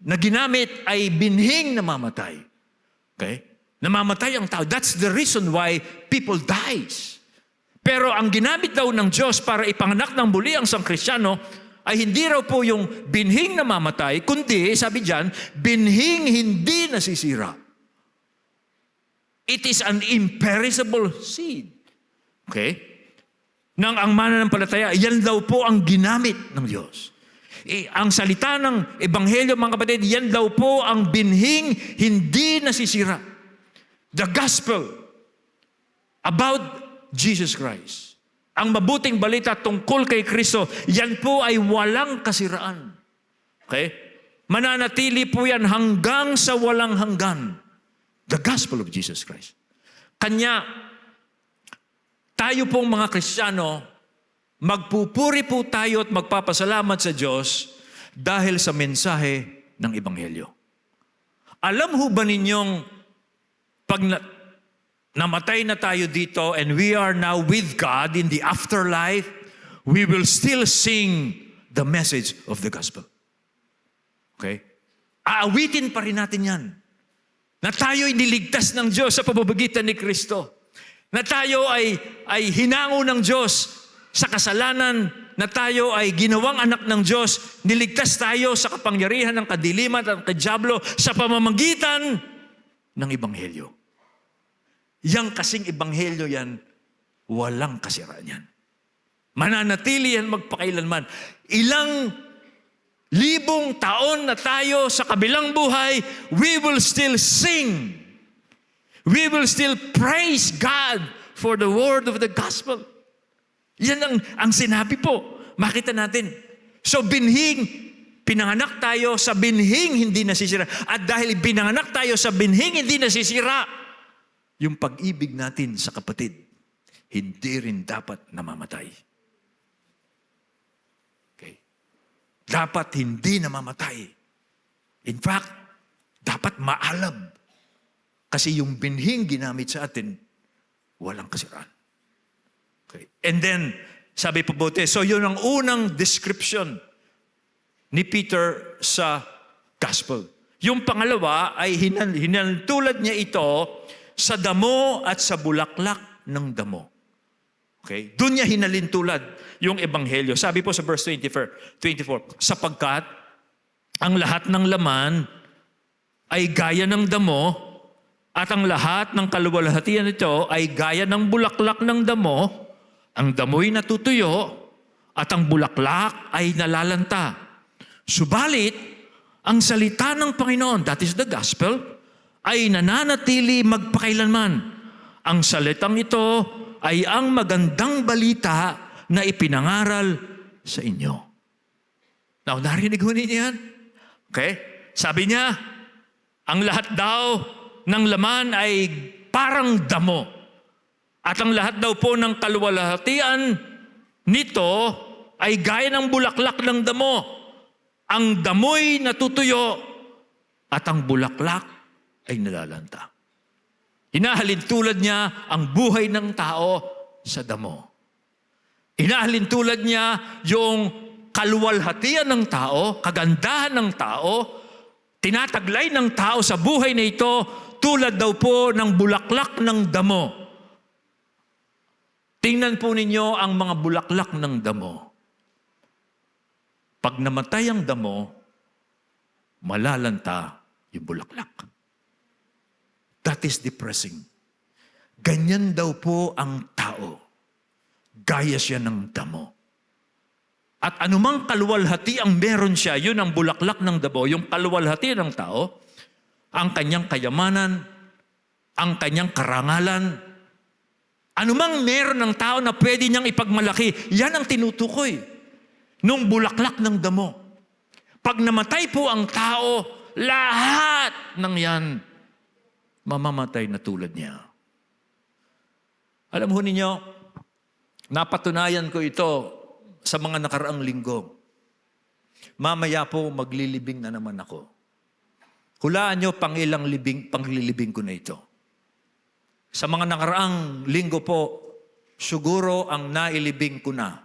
na ginamit ay binhing namamatay. Okay? Namamatay ang tao. That's the reason why people dies. Pero ang ginamit daw ng Diyos para ipanganak ng muli ang isang Kristiyano ay hindi raw po yung binhing namamatay, kundi, sabi diyan, binhing hindi nasisira. It is an imperishable seed. Okay? Nang ang mananampalataya, yan daw po ang ginamit ng Diyos. Ang salita ng Ebanghelyo, mga kapatid, yan daw po ang binhing hindi nasisira. The gospel about Jesus Christ. Ang mabuting balita tungkol kay Kristo, yan po ay walang kasiraan. Okay? Mananatili po yan hanggang sa walang hanggan. The gospel of Jesus Christ. Kanya, tayo pong mga Kristiyano, magpupuri po tayo at magpapasalamat sa Diyos dahil sa mensahe ng Ebanghelyo. Alam ho ba ninyong pag namatay na tayo dito and we are now with God in the afterlife, we will still sing the message of the gospel. Okay? Aawitin pa rin natin yan. Na tayo iniligtas ng Diyos sa pamamagitan ni Kristo. Na tayo ay hinango ng Diyos sa kasalanan, na tayo ay ginawang anak ng Diyos, niligtas tayo sa kapangyarihan ng kadiliman at kadyablo sa pamamagitan ng Ebanghelyo. Yang kasing Ebanghelyo yan, walang kasiraan yan. Mananatili yan magpakailanman. Ilang libong taon na tayo sa kabilang buhay, we will still sing. We will still praise God for the word of the gospel. Yan ang sinabi po. Makita natin. So binhing Pinanganak tayo sa binhing hindi nasisira. At dahil pinanganak tayo sa binhing hindi nasisira, yung pag-ibig natin sa kapatid, hindi rin dapat namamatay. Okay? Dapat hindi namamatay. In fact, dapat maalab. Kasi yung binhing ginamit sa atin, walang kasiraan. Okay. And then, sabi po buti, so yun ang unang description ni Peter sa gospel. Yung pangalawa ay hinantulad niya ito sa damo at sa bulaklak ng damo. Okay? Doon niya hinalintulad yung ebanghelyo. Sabi po sa verse 24, sapagkat ang lahat ng laman ay gaya ng damo at ang lahat ng kaluwalhatian nito ay gaya ng bulaklak ng damo. Ang damo'y natutuyo at ang bulaklak ay nalalanta. Subalit, ang salita ng Panginoon, that is the gospel, ay nananatili magpakailanman. Ang salitang ito ay ang magandang balita na ipinangaral sa inyo. Now, narinig ho ninyo yan? Okay? Sabi niya, ang lahat daw ng laman ay parang damo. At ang lahat daw po ng kaluwalhatian nito ay gaya ng bulaklak ng damo. Ang damo'y natutuyo at ang bulaklak ay nalalanta. Hinahalin tulad niya ang buhay ng tao sa damo. Hinahalin tulad niya yung kaluwalhatian ng tao, kagandahan ng tao, tinataglay ng tao sa buhay na ito tulad daw po ng bulaklak ng damo. Tingnan po ninyo ang mga bulaklak ng damo. Pag namatay ang damo, malalanta yung bulaklak. That is depressing. Ganyan daw po ang tao. Gaya siya ng damo. At anumang kaluwalhati ang meron siya, yun ang bulaklak ng damo, yung kaluwalhati ng tao, ang kanyang kayamanan, ang kanyang karangalan, anumang meron ng tao na pwede niyang ipagmalaki, yan ang tinutukoy nung bulaklak ng damo. Pag namatay po ang tao, lahat ng yan mamamatay na tulad niya. Alam ho ninyo, napatunayan ko ito sa mga nakaraang linggo. Mamaya po maglilibing na naman ako. Hulaan nyo panglilibing ko na ito. Sa mga nakaraang linggo po, siguro ang nailibing ko na,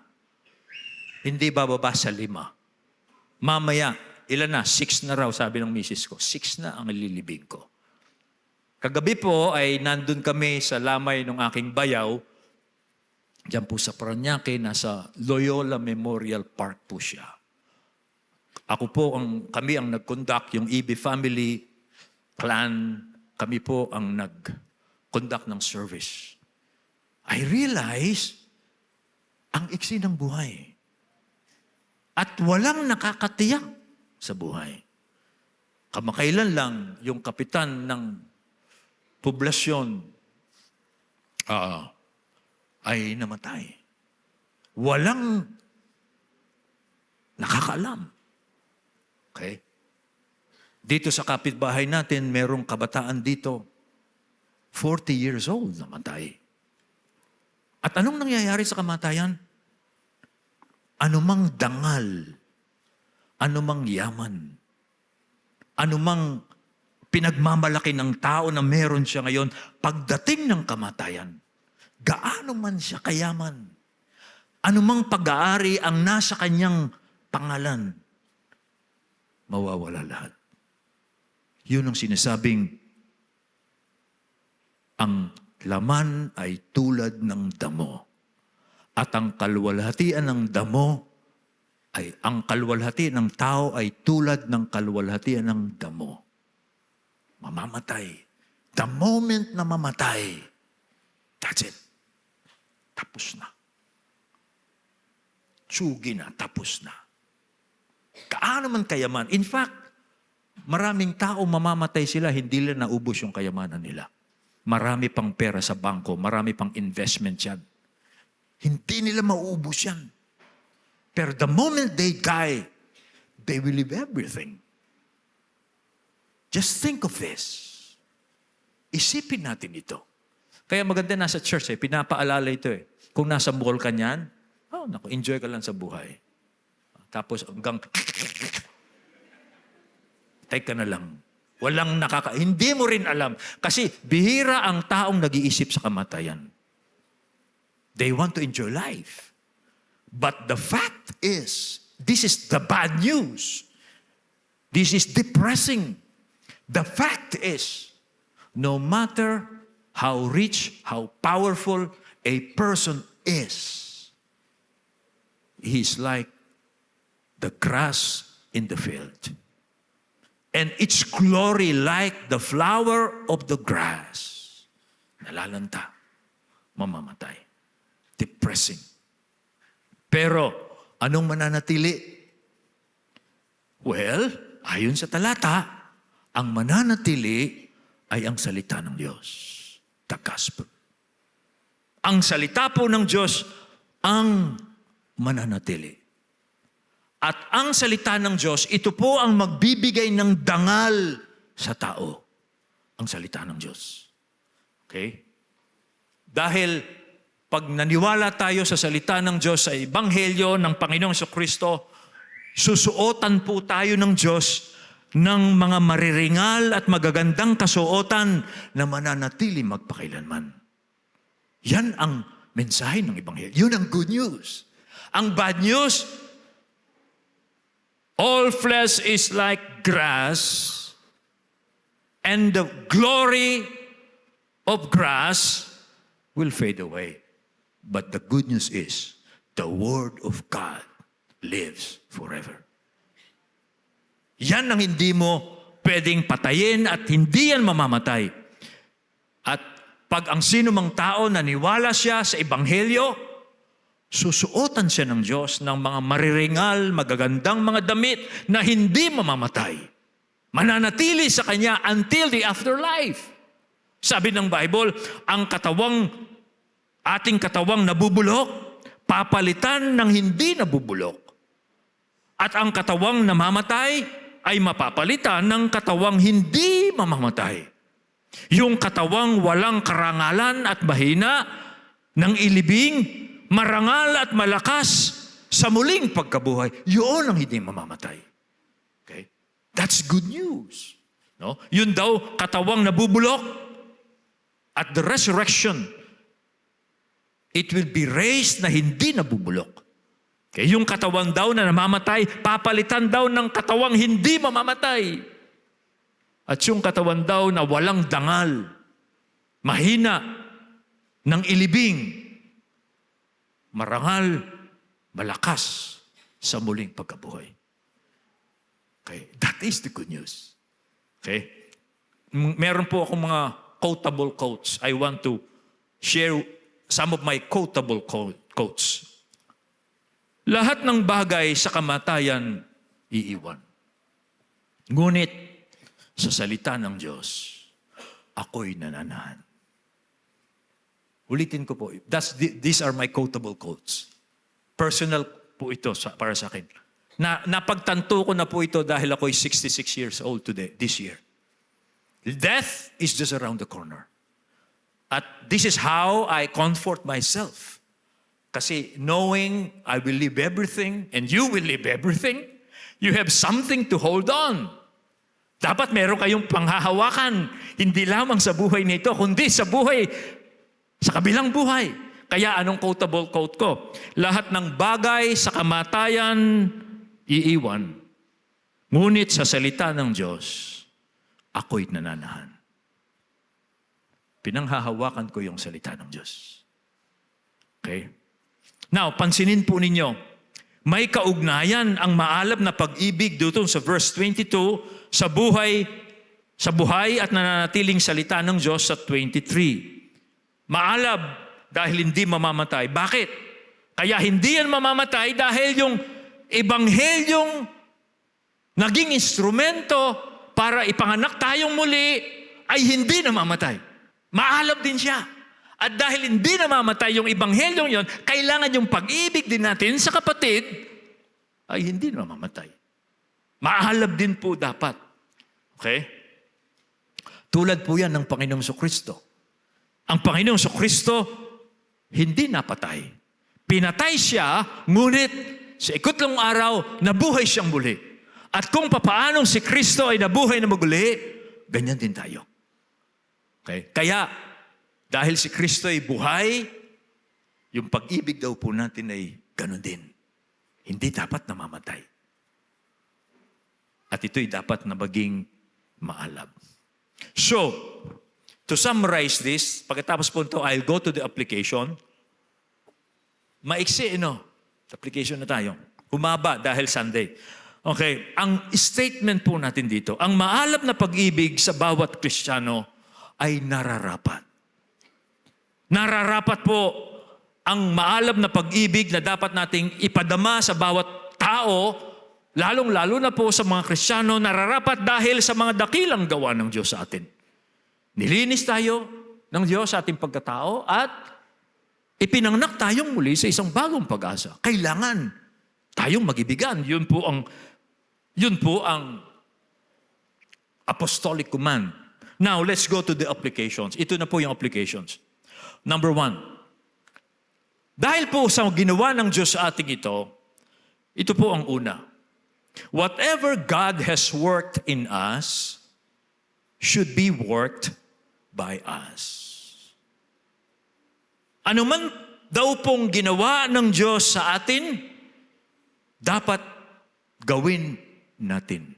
hindi bababa sa 5. Mamaya, ilan na? 6 na raw, sabi ng misis ko. 6 na ang ililibing ko. Kagabi po ay nandun kami sa lamay ng aking bayaw. Diyan po sa Parañaque, nasa Loyola Memorial Park po siya. Kami ang nag-conduct, yung EB family clan, kami po ang nag-conduct ng service. I realize, ang iksi ng buhay. At walang nakakatiyak sa buhay. Kamakailan lang yung kapitan ng poblasyon ay namatay. Walang nakakaalam. Okay? Dito sa kapitbahay natin, merong kabataan dito, 40 years old, namatay. At anong nangyayari sa kamatayan? Anumang dangal, anumang yaman, anumang pinagmamalaki ng tao na meron siya ngayon, pagdating ng kamatayan, gaano man siya kayaman, anumang pag-aari ang nasa kanyang pangalan, mawawala lahat. Yun ang sinasabing, ang laman ay tulad ng damo. At ang kaluwalhatian ng damo ay, ang kaluwalhatian ng tao ay tulad ng kaluwalhatian ng damo. Mamamatay. The moment na mamatay, that's it. Tapos na. Tsugi na, tapos na. Kaano man kayaman. In fact, maraming tao mamamatay sila, hindi nila naubos yung kayamanan nila. Marami pang pera sa bangko, marami pang investment yan. Hindi nila mauubos yan. Pero the moment they die, they will leave everything. Just think of this. Isipin natin ito. Kaya maganda nasa church pinapaalala ito Kung nasa mall ka niyan, enjoy ka lang sa buhay. Tapos hanggang take ka na lang. Hindi mo rin alam. Kasi bihira ang taong nag-iisip sa kamatayan. They want to enjoy life. But the fact is, this is the bad news. This is depressing. The fact is, no matter how rich, how powerful a person is, he's like the grass in the field. And its glory like the flower of the grass. Nalalanta. Mamamatay. Depressing. Pero, anong mananatili? Well, ayon sa talata, ang mananatili ay ang salita ng Diyos. The gospel. Ang salita po ng Diyos ang mananatili. At ang salita ng Diyos, ito po ang magbibigay ng dangal sa tao. Ang salita ng Diyos. Okay? Dahil pag naniwala tayo sa salita ng Diyos, sa Ebanghelyo ng Panginoong Jesucristo, susuotan po tayo ng Diyos ng mga mariringal at magagandang kasuotan na mananatili magpakailanman. Yan ang mensahe ng Ebanghelyo. Yun ang good news. Ang bad news, all flesh is like grass, and the glory of grass will fade away. But the good news is, the Word of God lives forever. Yan ang hindi mo pwedeng patayin at hindi yan mamamatay. At pag ang sino mang tao naniwala siya sa Ebanghelyo, susuotan siya ng Diyos ng mga mariringal, magagandang mga damit na hindi mamamatay. Mananatili sa Kanya until the afterlife. Sabi ng Bible, ang ating katawang nabubulok, papalitan ng hindi nabubulok. At ang katawang namamatay ay mapapalitan ng katawang hindi mamamatay. Yung katawang walang karangalan at mahina, ng ilibing, marangal at malakas sa muling pagkabuhay, yun ang hindi mamamatay. Okay? That's good news. No? Yun daw, katawang nabubulok, at the resurrection, it will be raised na hindi nabubulok. Okay? Yung katawan daw na namamatay, papalitan daw ng katawang hindi mamamatay. At yung katawan daw na walang dangal, mahina, ng ilibing, marangal, malakas sa muling pagkabuhay. Okay? That is the good news. Okay? Meron po akong mga quotable quotes. I want to share some of my quotable quotes. Lahat ng bagay sa kamatayan iiwan. Ngunit sa salita ng Diyos, ako'y nananahan. Ulitin ko po. These are my quotable quotes. Personal po ito para sa akin. Napagtanto ko na po ito dahil ako'y 66 years old this year. Death is just around the corner. At this is how I comfort myself. Kasi knowing I will leave everything and you will leave everything, you have something to hold on. Dapat meron kayong panghahawakan, hindi lamang sa buhay nito, kundi sa buhay, sa kabilang buhay. Kaya anong quotable quote ko? Lahat ng bagay sa kamatayan iiwan. Ngunit sa salita ng Diyos, ako'y nananahan. Pinanghahawakan ko yung salita ng Diyos. Okay? Now, pansinin po ninyo, may kaugnayan ang maalab na pag-ibig dito sa verse 22 sa buhay at nananatiling salita ng Diyos sa 23. Maalab dahil hindi mamamatay. Bakit? Kaya hindi yan mamamatay dahil yung Ebanghelyong naging instrumento para ipanganak tayong muli ay hindi namamatay. Maalab din siya. At dahil hindi namamatay yung Ebanghelyong yon, kailangan yung pag-ibig din natin sa kapatid ay hindi namamatay. Maalab din po dapat. Okay? Tulad po yan ng Panginoong Kristo. Ang Panginoong Kristo, hindi napatay. Pinatay siya, ngunit sa ikatlong araw, nabuhay siyang muli. At kung papaanong si Kristo ay nabuhay na maguli, ganyan din tayo. Okay? Kaya, dahil si Kristo ay buhay, yung pag-ibig daw po natin ay ganun din. Hindi dapat namamatay. At ito'y dapat na maging maalab. So, to summarize this, pagkatapos po ito, I'll go to the application. Maiksi, application na tayo. Humaba dahil Sunday. Okay, ang statement po natin dito, ang maalab na pag-ibig sa bawat Kristiyano ay nararapat. Nararapat po ang maalab na pag-ibig na dapat nating ipadama sa bawat tao, lalong-lalo na po sa mga Kristiyano, nararapat dahil sa mga dakilang gawa ng Diyos sa atin. Nilinis tayo ng Diyos sa ating pagkatao at ipinanganak tayong muli sa isang bagong pag-asa. Kailangan tayong mag-ibigan. Yun po ang apostolic command. Now, let's go to the applications. Ito na po yung applications. Number 1. Dahil po sa ginawa ng Diyos sa ating ito po ang una. Whatever God has worked in us should be worked by us. Ano man daw pong ginawa ng Diyos sa atin, dapat gawin natin.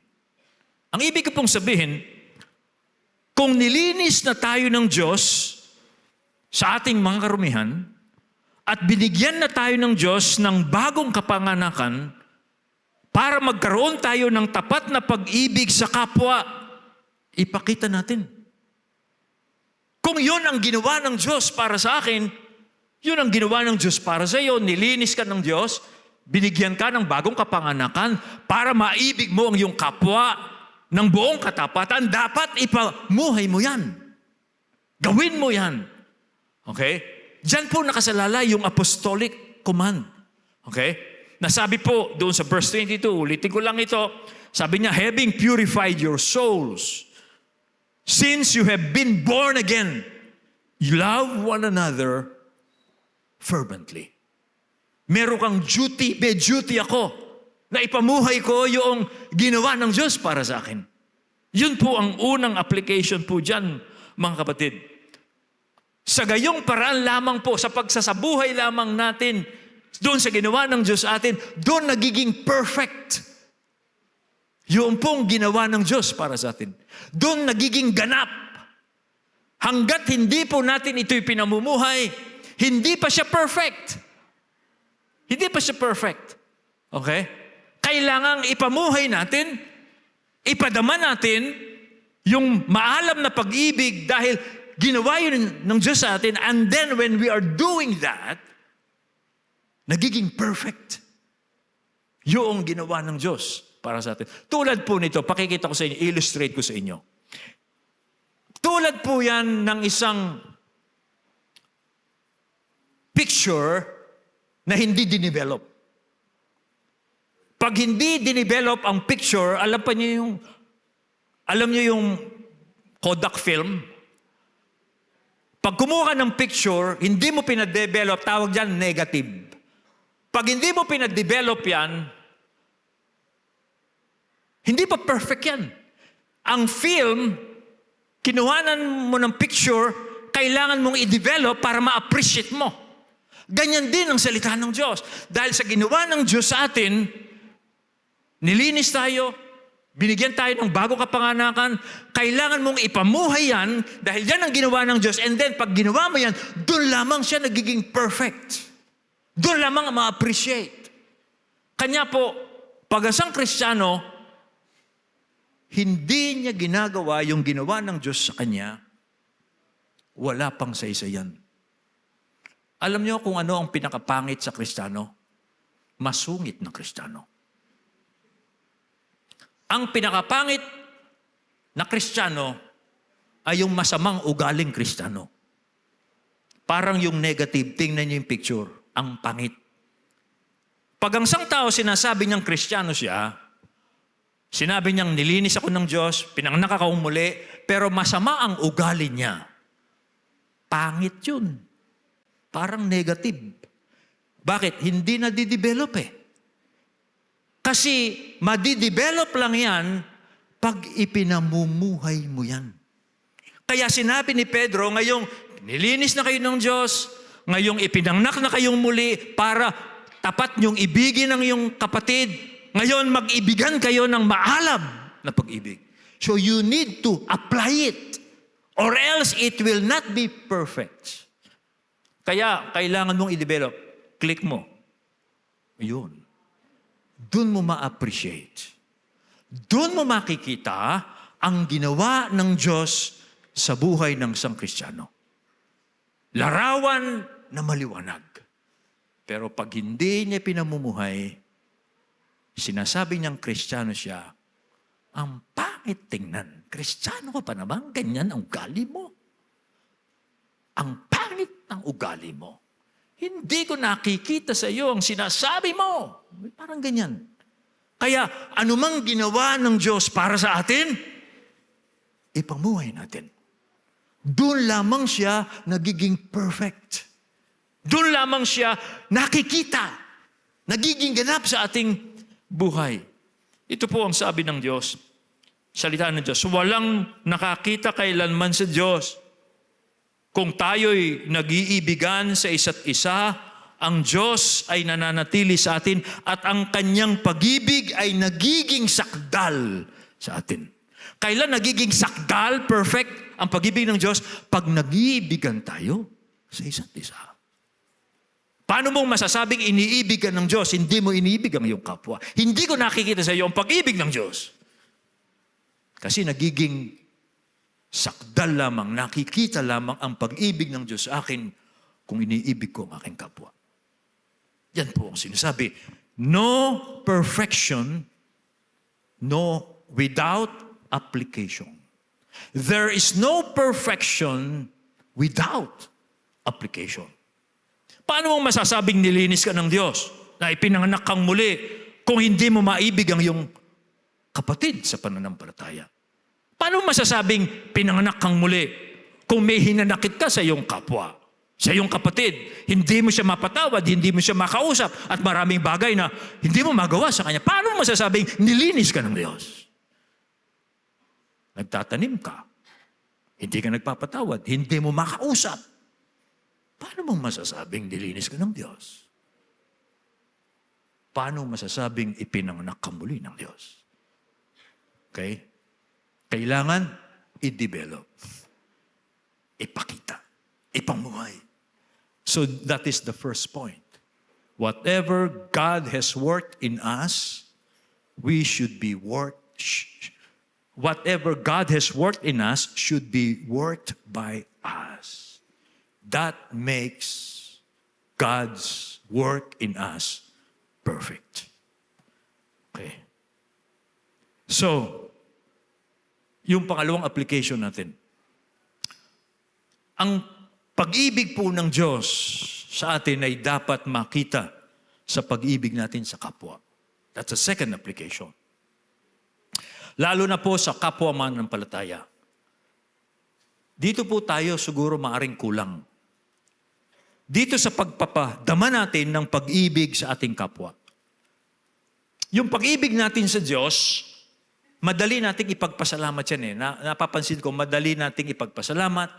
Ang ibig ko pong sabihin, kung nilinis na tayo ng Diyos sa ating mga karumihan, at binigyan na tayo ng Diyos ng bagong kapanganakan para magkaroon tayo ng tapat na pag-ibig sa kapwa, ipakita natin. Kung yun ang ginawa ng Diyos para sa akin, yun ang ginawa ng Diyos para sa iyo. Nilinis ka ng Diyos, binigyan ka ng bagong kapanganakan para maibig mo ang iyong kapwa ng buong katapatan. Dapat ipamuhay mo yan. Gawin mo yan. Okay? Diyan po nakasalalay yung apostolic command. Okay? Nasabi po doon sa verse 22, ulitin ko lang ito, sabi niya, having purified your souls, since you have been born again, you love one another fervently. Meron kang duty, may duty ako na ipamuhay ko yung ginawa ng Diyos para sa akin. Yun po ang unang application po dyan, mga kapatid. Sa gayong paraan lamang po, sa pagsasabuhay lamang natin, doon sa ginawa ng Diyos sa atin, doon nagiging perfect. Yung pong ginawa ng Diyos para sa atin. Doon nagiging ganap. Hanggat hindi po natin ito'y pinamumuhay, hindi pa siya perfect. Hindi pa siya perfect. Okay? Kailangang ipamuhay natin, ipadama natin yung maalam na pag-ibig dahil ginawa yun ng Diyos sa atin, and then when we are doing that, nagiging perfect. Yung ginawa ng Diyos para sa atin. Tulad po nito, pakikita ko sa inyo, illustrate ko sa inyo. Tulad po yan ng isang picture na hindi dinevelop. Pag hindi dinevelop ang picture, alam niyo yung Kodak film? Pag kumuha ka ng picture, hindi mo pinadevelop, tawag dyan negative. Pag hindi mo pinadevelop yan, hindi pa perfect yan. Ang film, kinuhanan mo ng picture, kailangan mong i-develop para ma-appreciate mo. Ganyan din ang salita ng Diyos. Dahil sa ginawa ng Diyos sa atin, nilinis tayo, binigyan tayo ng bagong kapanganakan, kailangan mong ipamuhay yan dahil yan ang ginawa ng Diyos. And then, pag ginawa mo yan, doon lamang siya nagiging perfect. Doon lamang ma-appreciate. Kanya po, pag isang Kristiyano, hindi niya ginagawa yung ginawa ng Diyos sa kanya, wala pang saysayan. Alam niyo kung ano ang pinakapangit sa Kristiyano? Masungit na Kristiyano. Ang pinakapangit na Kristiyano ay yung masamang ugaling Kristiyano. Parang yung negative, tingnan niyo yung picture, ang pangit. Pag ang isang tao sinasabi niyang Kristiyano siya, Sinabi niyang nilinis ako ng Diyos, pinanganak ako muli, pero masama ang ugali niya. Pangit yun. Parang negative. Bakit? Hindi na didevelop eh. Kasi madidevelop lang yan pag ipinamumuhay mo yan. Kaya sinabi ni Pedro, ngayong nilinis na kayo ng Diyos, ngayong ipinangnak na kayong muli para tapat niyong ibigin ng iyong kapatid, ngayon mag-ibigan kayo ng maalab na pag-ibig. So you need to apply it or else it will not be perfect. Kaya kailangan mong i-develop. Click mo. Ayun. Doon mo ma-appreciate. Doon mo makikita ang ginawa ng Diyos sa buhay ng isang Kristiyano. Larawan na maliwanag. Pero pag hindi niya pinamumuhay, sinasabi niyang Kristiyano siya, ang pangit tingnan. Kristiyano ka pa naman, ganyan ang ugali mo. Ang pangit ng ugali mo. Hindi ko nakikita sa iyo ang sinasabi mo. Parang ganyan. Kaya anumang ginawa ng Diyos para sa atin, ipamuhay natin. Doon lamang siya nagiging perfect. Doon lamang siya nakikita, nagiging ganap sa ating buhay. Ito po ang sabi ng Diyos, salita ng Diyos, walang nakakita kailanman sa Diyos. Kung tayo'y nag-iibigan sa isa't isa, ang Diyos ay nananatili sa atin at ang kanyang pag-ibig ay nagiging sakdal sa atin. Kailan nagiging sakdal, perfect, ang pag-ibig ng Diyos? Pag nag-iibigan tayo sa isa't isa. Paano mong masasabing iniibig ka ng Diyos, hindi mo iniibig ang iyong kapwa? Hindi ko nakikita sa iyo ang pag-ibig ng Diyos. Kasi nagiging sakdal lamang, nakikita lamang ang pag-ibig ng Diyos sa akin kung iniibig ko ang aking kapwa. Yan po ang sinasabi. No perfection, no without application. There is no perfection without application. Paano mong masasabing nilinis ka ng Diyos na ipinanganak kang muli kung hindi mo maibig ang iyong kapatid sa pananampalataya? Paano masasabing pinanganak kang muli kung may hinanakit ka sa iyong kapwa, sa iyong kapatid? Hindi mo siya mapatawad, hindi mo siya makausap, at maraming bagay na hindi mo magawa sa kanya. Paano masasabing nilinis ka ng Diyos? Nagtatanim ka, hindi ka nagpapatawad, hindi mo makausap. Paano mong masasabing nilinis ka ng Diyos? Paano masasabing ipinanganak ka muli ng Diyos? Okay? Kailangan i-develop. Ipakita. Ipamuhay. So that is the first point. Whatever God has worked in us, we should be whatever God has worked in us should be worked by us. That makes God's work in us perfect. Okay. So, yung pangalawang application natin. Ang pag-ibig po ng Diyos sa atin ay dapat makita sa pag-ibig natin sa kapwa. That's the second application. Lalo na po sa kapwa mananampalataya. Dito po tayo siguro maaring kulang. Dito sa pagpapadama natin ng pag-ibig sa ating kapwa. Yung pag-ibig natin sa Diyos, madali nating ipagpasalamat yan eh. Napapansin ko, madali nating ipagpasalamat,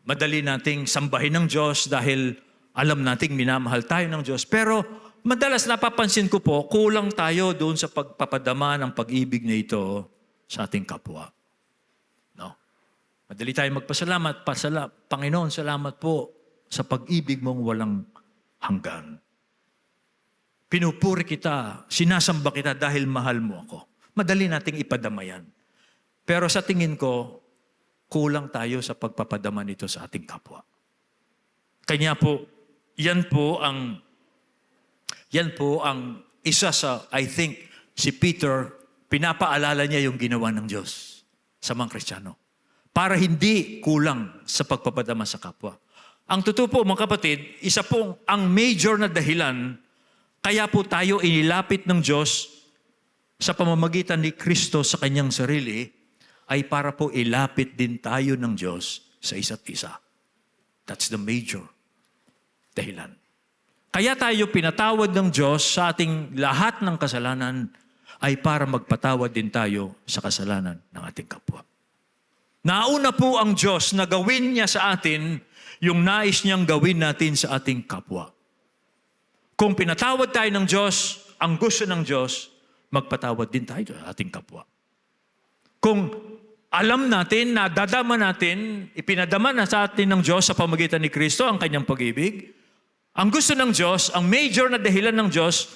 madali nating sambahin ng Diyos dahil alam nating minamahal tayo ng Diyos. Pero madalas napapansin ko po, kulang tayo doon sa pagpapadama ng pag-ibig na ito sa ating kapwa. No? Madali tayong magpasalamat. Panginoon, salamat po sa pag-ibig mong walang hanggan. Pinupuri kita, sinasamba kita dahil mahal mo ako. Madali nating ipadama yan. Pero sa tingin ko, kulang tayo sa pagpapadama nito sa ating kapwa. Kanya po, yan po ang isa sa, I think, si Peter, pinapaalala niya yung ginawa ng Diyos sa mga Kristiyano. Para hindi kulang sa pagpapadama sa kapwa. Ang totoo po, mga kapatid, isa pong ang major na dahilan kaya po tayo inilapit ng Diyos sa pamamagitan ni Kristo sa kanyang sarili ay para po ilapit din tayo ng Diyos sa isa't isa. That's the major dahilan. Kaya tayo pinatawad ng Diyos sa ating lahat ng kasalanan ay para magpatawad din tayo sa kasalanan ng ating kapwa. Nauna po ang Diyos na gawin niya sa atin yung nais niyang gawin natin sa ating kapwa. Kung pinatawad tayo ng Diyos, ang gusto ng Diyos, magpatawad din tayo sa ating kapwa. Kung alam natin, nadadama natin, ipinadama na sa atin ng Diyos sa pamamagitan ni Kristo ang kanyang pag-ibig, ang gusto ng Diyos, ang major na dahilan ng Diyos,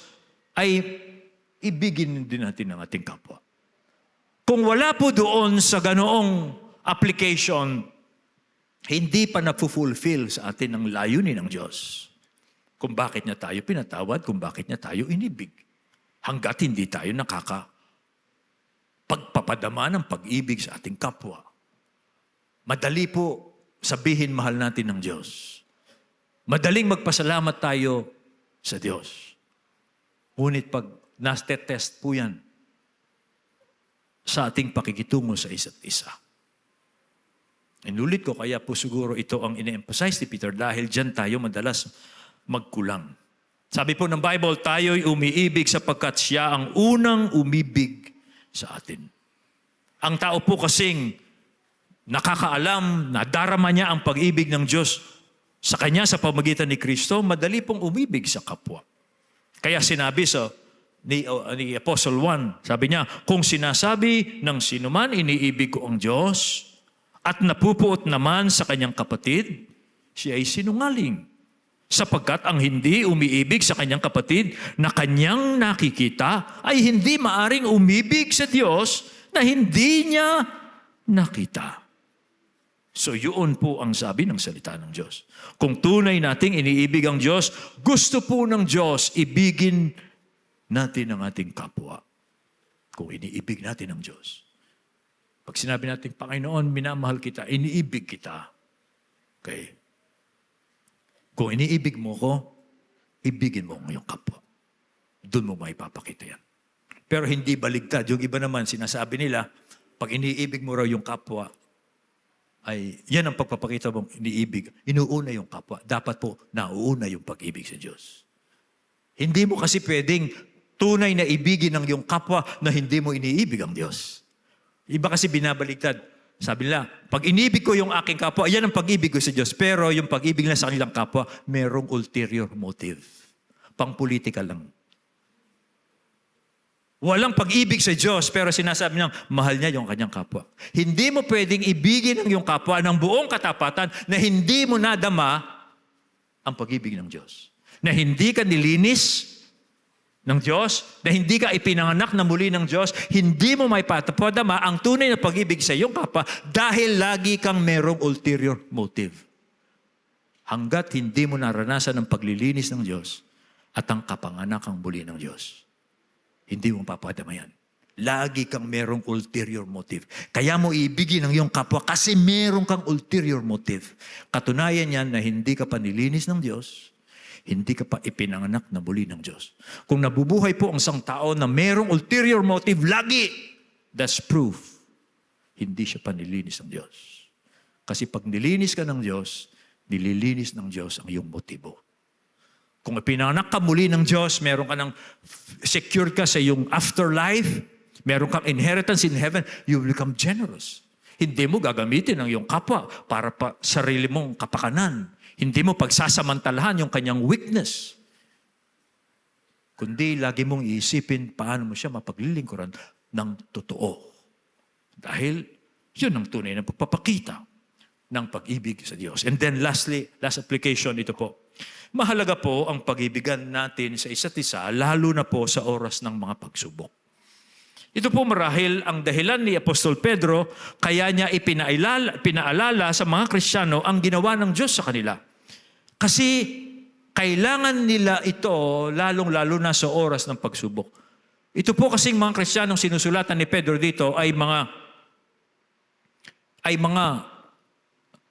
ay ibigin din natin ang ating kapwa. Kung wala po doon sa ganoong application, hindi pa napufulfill sa atin ang layunin ng Diyos. Kung bakit niya tayo pinatawad, kung bakit niya tayo inibig. Hanggat hindi tayo pagpapadama ng pag-ibig sa ating kapwa. Madali po sabihin mahal natin ng Diyos. Madaling magpasalamat tayo sa Diyos. Ngunit pag nastetest po yan sa ating pakikitungo sa isa't isa. Inulit ko, kaya po siguro ito ang ine-emphasize ni Peter dahil dyan tayo madalas magkulang. Sabi po ng Bible, tayo'y umiibig sapagkat siya ang unang umibig sa atin. Ang tao po kasing nakakaalam, nadarama niya ang pag-ibig ng Diyos sa kanya sa pamamagitan ni Kristo, madali pong umibig sa kapwa. Kaya sinabi ni Apostle 1, sabi niya, kung sinasabi ng sinuman, iniibig ko ang Diyos, at napupuot naman sa kanyang kapatid, siya ay sinungaling. Sapagkat ang hindi umiibig sa kanyang kapatid na kanyang nakikita ay hindi maaring umibig sa Diyos na hindi niya nakita. So yun po ang sabi ng salita ng Diyos. Kung tunay nating iniibig ang Diyos, gusto po ng Diyos ibigin natin ang ating kapwa. Kung iniibig natin ang Diyos. Pag sinabi natin, Panginoon, minamahal kita, iniibig kita. Okay? Kung iniibig mo ko, ibigin mo ang iyong kapwa. Doon mo maipapakita yan. Pero hindi baligtad. Yung iba naman, sinasabi nila, pag iniibig mo raw yung kapwa, ay yan ang pagpapakita mong iniibig. Inuuna yung kapwa. Dapat po, nauuna yung pag-ibig sa Diyos. Hindi mo kasi pwedeng tunay na ibigin ng iyong kapwa na hindi mo iniibig ang Diyos. Iba kasi binabaligtad. Sabi nila, pag inibig ko yung aking kapwa, yan ang pag-ibig ko sa Diyos. Pero yung pag-ibig nila sa kanilang kapwa, merong ulterior motive. Pang-politika lang. Walang pag-ibig sa Diyos, pero sinasabi niya, mahal niya yung kanyang kapwa. Hindi mo pwedeng ibigin ang iyong kapwa ng buong katapatan na hindi mo nadama ang pag-ibig ng Diyos. Na hindi ka nilinis ng Diyos, na hindi ka ipinanganak na muli ng Diyos, hindi mo may patapadama ang tunay na pag-ibig sa iyong kapwa dahil lagi kang merong ulterior motive. Hanggat hindi mo naranasan ang paglilinis ng Diyos at ang kapanganakang muli ng Diyos, hindi mo papadama yan. Lagi kang merong ulterior motive. Kaya mo ibigin ang iyong kapwa kasi merong kang ulterior motive. Katunayan yan na hindi ka pa nilinis ng Diyos, hindi ka pa ipinanganak na muli ng Diyos. Kung nabubuhay po ang isang tao na merong ulterior motive lagi, that's proof. Hindi siya pa nilinis ng Diyos. Kasi pag nilinis ka ng Diyos, nililinis ng Diyos ang iyong motibo. Kung ipinanganak ka muli ng Diyos, meron ka ng secure ka sa iyong afterlife, meron kang inheritance in heaven, you will become generous. Hindi mo gagamitin ang iyong kapwa para pa sarili mong kapakanan. Hindi mo pagsasamantalahan yung kanyang weakness. Kundi lagi mong iisipin paano mo siya mapaglilingkuran ng totoo. Dahil yun ang tunay na pagpapakita ng pag-ibig sa Diyos. And then lastly, last application, ito po. Mahalaga po ang pag-ibigan natin sa isa't isa, lalo na po sa oras ng mga pagsubok. Ito po marahil ang dahilan ni Apostol Pedro, kaya niya pinaalala sa mga Kristiyano ang ginawa ng Diyos sa kanila. Kasi kailangan nila ito lalong-lalo na sa oras ng pagsubok. Ito po kasing mga Kristiyanong sinusulatan ni Pedro dito ay mga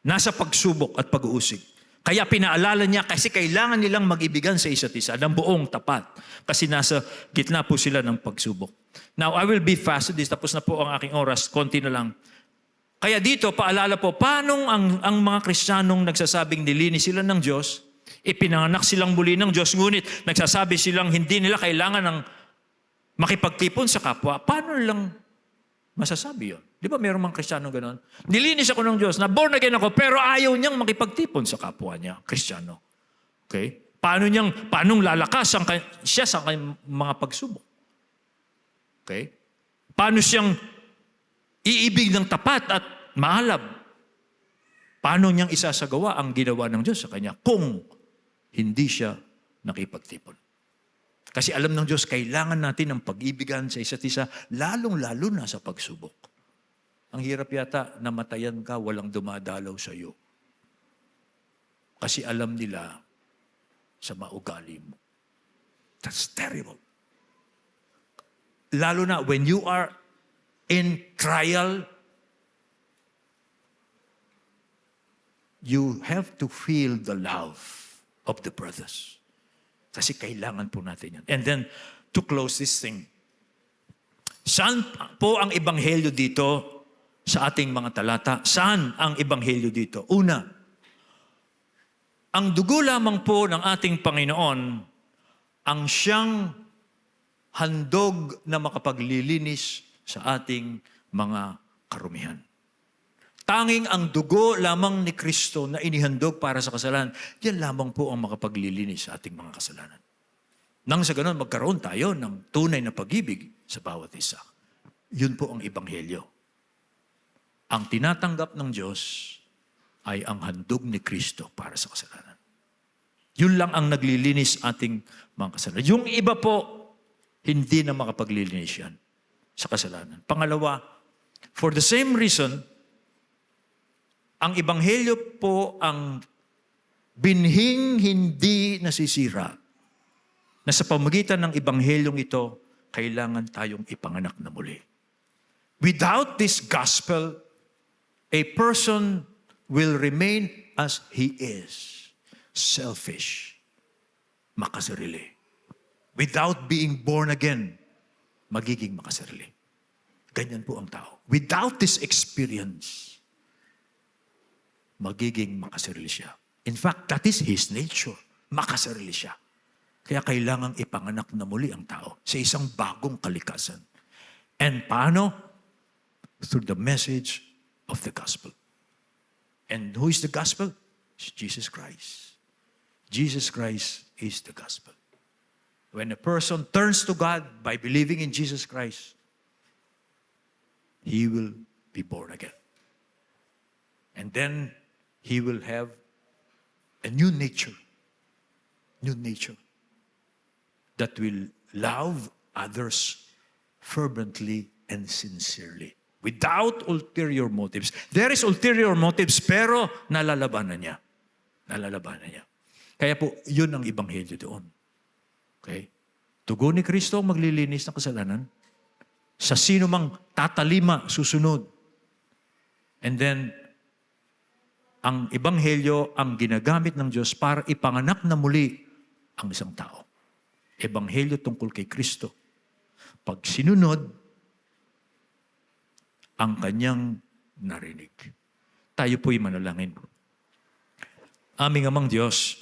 nasa pagsubok at pag-uusig. Kaya pinaalala niya kasi kailangan nilang mag-ibigan sa isa't isa ng buong tapat. Kasi nasa gitna po sila ng pagsubok. Now, I will be fast to this. Tapos na po ang aking oras. Konti na lang. Kaya dito, paalala po, paano ang mga Kristiyanong nagsasabing nilinis sila ng Diyos, ipinanganak silang muli ng Diyos, ngunit nagsasabi silang hindi nila kailangan ng makipagtipon sa kapwa, paano lang masasabi yun? Di ba mayroong mga Kristiyanong gano'n? Nilinis ako ng Diyos, na born again ako, pero ayaw niyang makipagtipon sa kapwa niya, Kristiyano. Okay? Paano lalakas siya sa kanyang mga pagsubok? Okay? Paano siyang iibig ng tapat at maalab? Paano niyang isasagawa ang ginawa ng Diyos sa kanya kung hindi siya nakipagtipon? Kasi alam ng Diyos, kailangan natin ng pag-ibigan sa isa't isa, lalong-lalo na sa pagsubok. Ang hirap yata, namatayan ka, walang dumadalaw sa iyo. Kasi alam nila sa maugali mo. That's terrible. Lalo na when you are in trial, you have to feel the love of the brothers. Kasi kailangan po natin yan. And then, to close this thing, saan po ang ebanghelyo dito sa ating mga talata? Saan ang ebanghelyo dito? Una, ang dugo lamang po ng ating Panginoon ang siyang handog na makapaglilinis sa ating mga karumihan. Tanging ang dugo lamang ni Kristo na inihandog para sa kasalanan, yan lamang po ang makapaglilinis sa ating mga kasalanan. Nang sa ganon, magkaroon tayo ng tunay na pag-ibig sa bawat isa. Yun po ang ebanghelyo. Ang tinatanggap ng Diyos ay ang handog ni Kristo para sa kasalanan. Yun lang ang naglilinis ating mga kasalanan. Yung iba po, hindi na makapaglilinis yan sa kasalanan. Pangalawa, for the same reason, ang ebanghelyo po ang binhing hindi nasisira na sa pamagitan ng ebanghelyong ito, kailangan tayong ipanganak na muli. Without this gospel, a person will remain as he is, selfish, makasarili. Without being born again, magiging makasarili. Ganyan po ang tao. Without this experience, magiging makasarili siya. In fact, that is his nature. Makasarili siya. Kaya kailangang ipanganak na muli ang tao sa isang bagong kalikasan. And paano? Through the message of the gospel. And who is the gospel? It's Jesus Christ. Jesus Christ is the gospel. When a person turns to God by believing in Jesus Christ, he will be born again. And then he will have a new nature. New nature. That will love others fervently and sincerely. Without ulterior motives. There is ulterior motives, pero nalalabanan niya. Nalalabanan niya. Kaya po, yun ang ebanghelyo doon. Okay? Tugon ni Kristo ang maglilinis ng kasalanan. Sa sino mang tatalima, susunod. And then, ang ebanghelyo ang ginagamit ng Diyos para ipanganak na muli ang isang tao. Ebanghelyo tungkol kay Kristo. Pag sinunod, ang kanyang narinig. Tayo po'y manalangin. Aming Amang Diyos,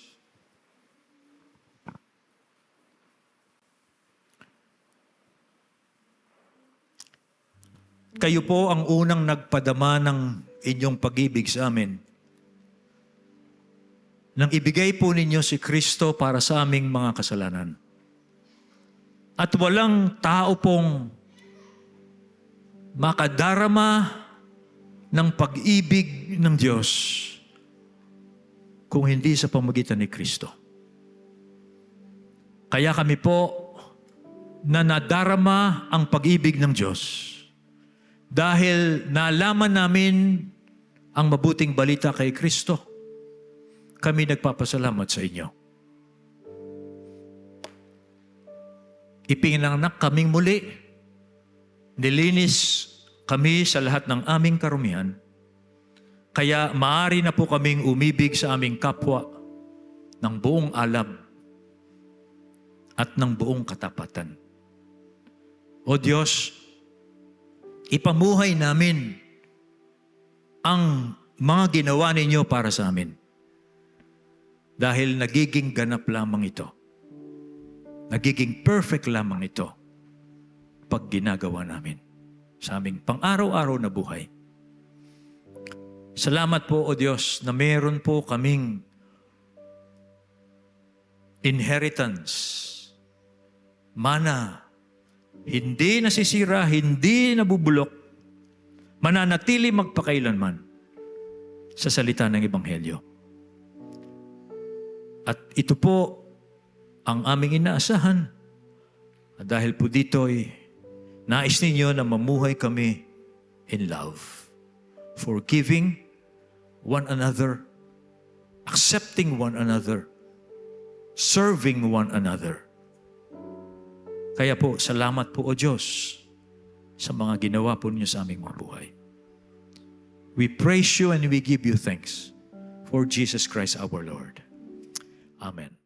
kayo po ang unang nagpadama ng inyong pag-ibig sa amin. Nang ibigay po ninyo si Kristo para sa aming mga kasalanan. At walang tao pong makadarama ng pag-ibig ng Diyos kung hindi sa pamagitan ni Kristo. Kaya kami po na nadarama ang pag-ibig ng Diyos dahil nalaman namin ang mabuting balita kay Kristo. Kami nagpapasalamat sa inyo. Ipinanganak kaming muli. Nilinis kami sa lahat ng aming karumihan. Kaya maaari na po kaming umibig sa aming kapwa ng buong alam at ng buong katapatan. O Diyos, ipamuhay namin ang mga ginawa ninyo para sa amin. Dahil nagiging ganap lamang ito. Nagiging perfect lamang ito pag ginagawa namin sa aming pang-araw-araw na buhay. Salamat po, O Diyos, na meron po kaming inheritance, mana, hindi nasisira, hindi nabubulok, mananatili magpakailanman sa salita ng Ebanghelyo. At ito po ang aming inaasahan. At dahil po dito'y nais ninyo na mamuhay kami in love, forgiving one another, accepting one another, serving one another. Kaya po, salamat po, O Diyos, sa mga ginawa po niyo sa aming mga buhay. We praise you and we give you thanks for Jesus Christ our Lord. Amen.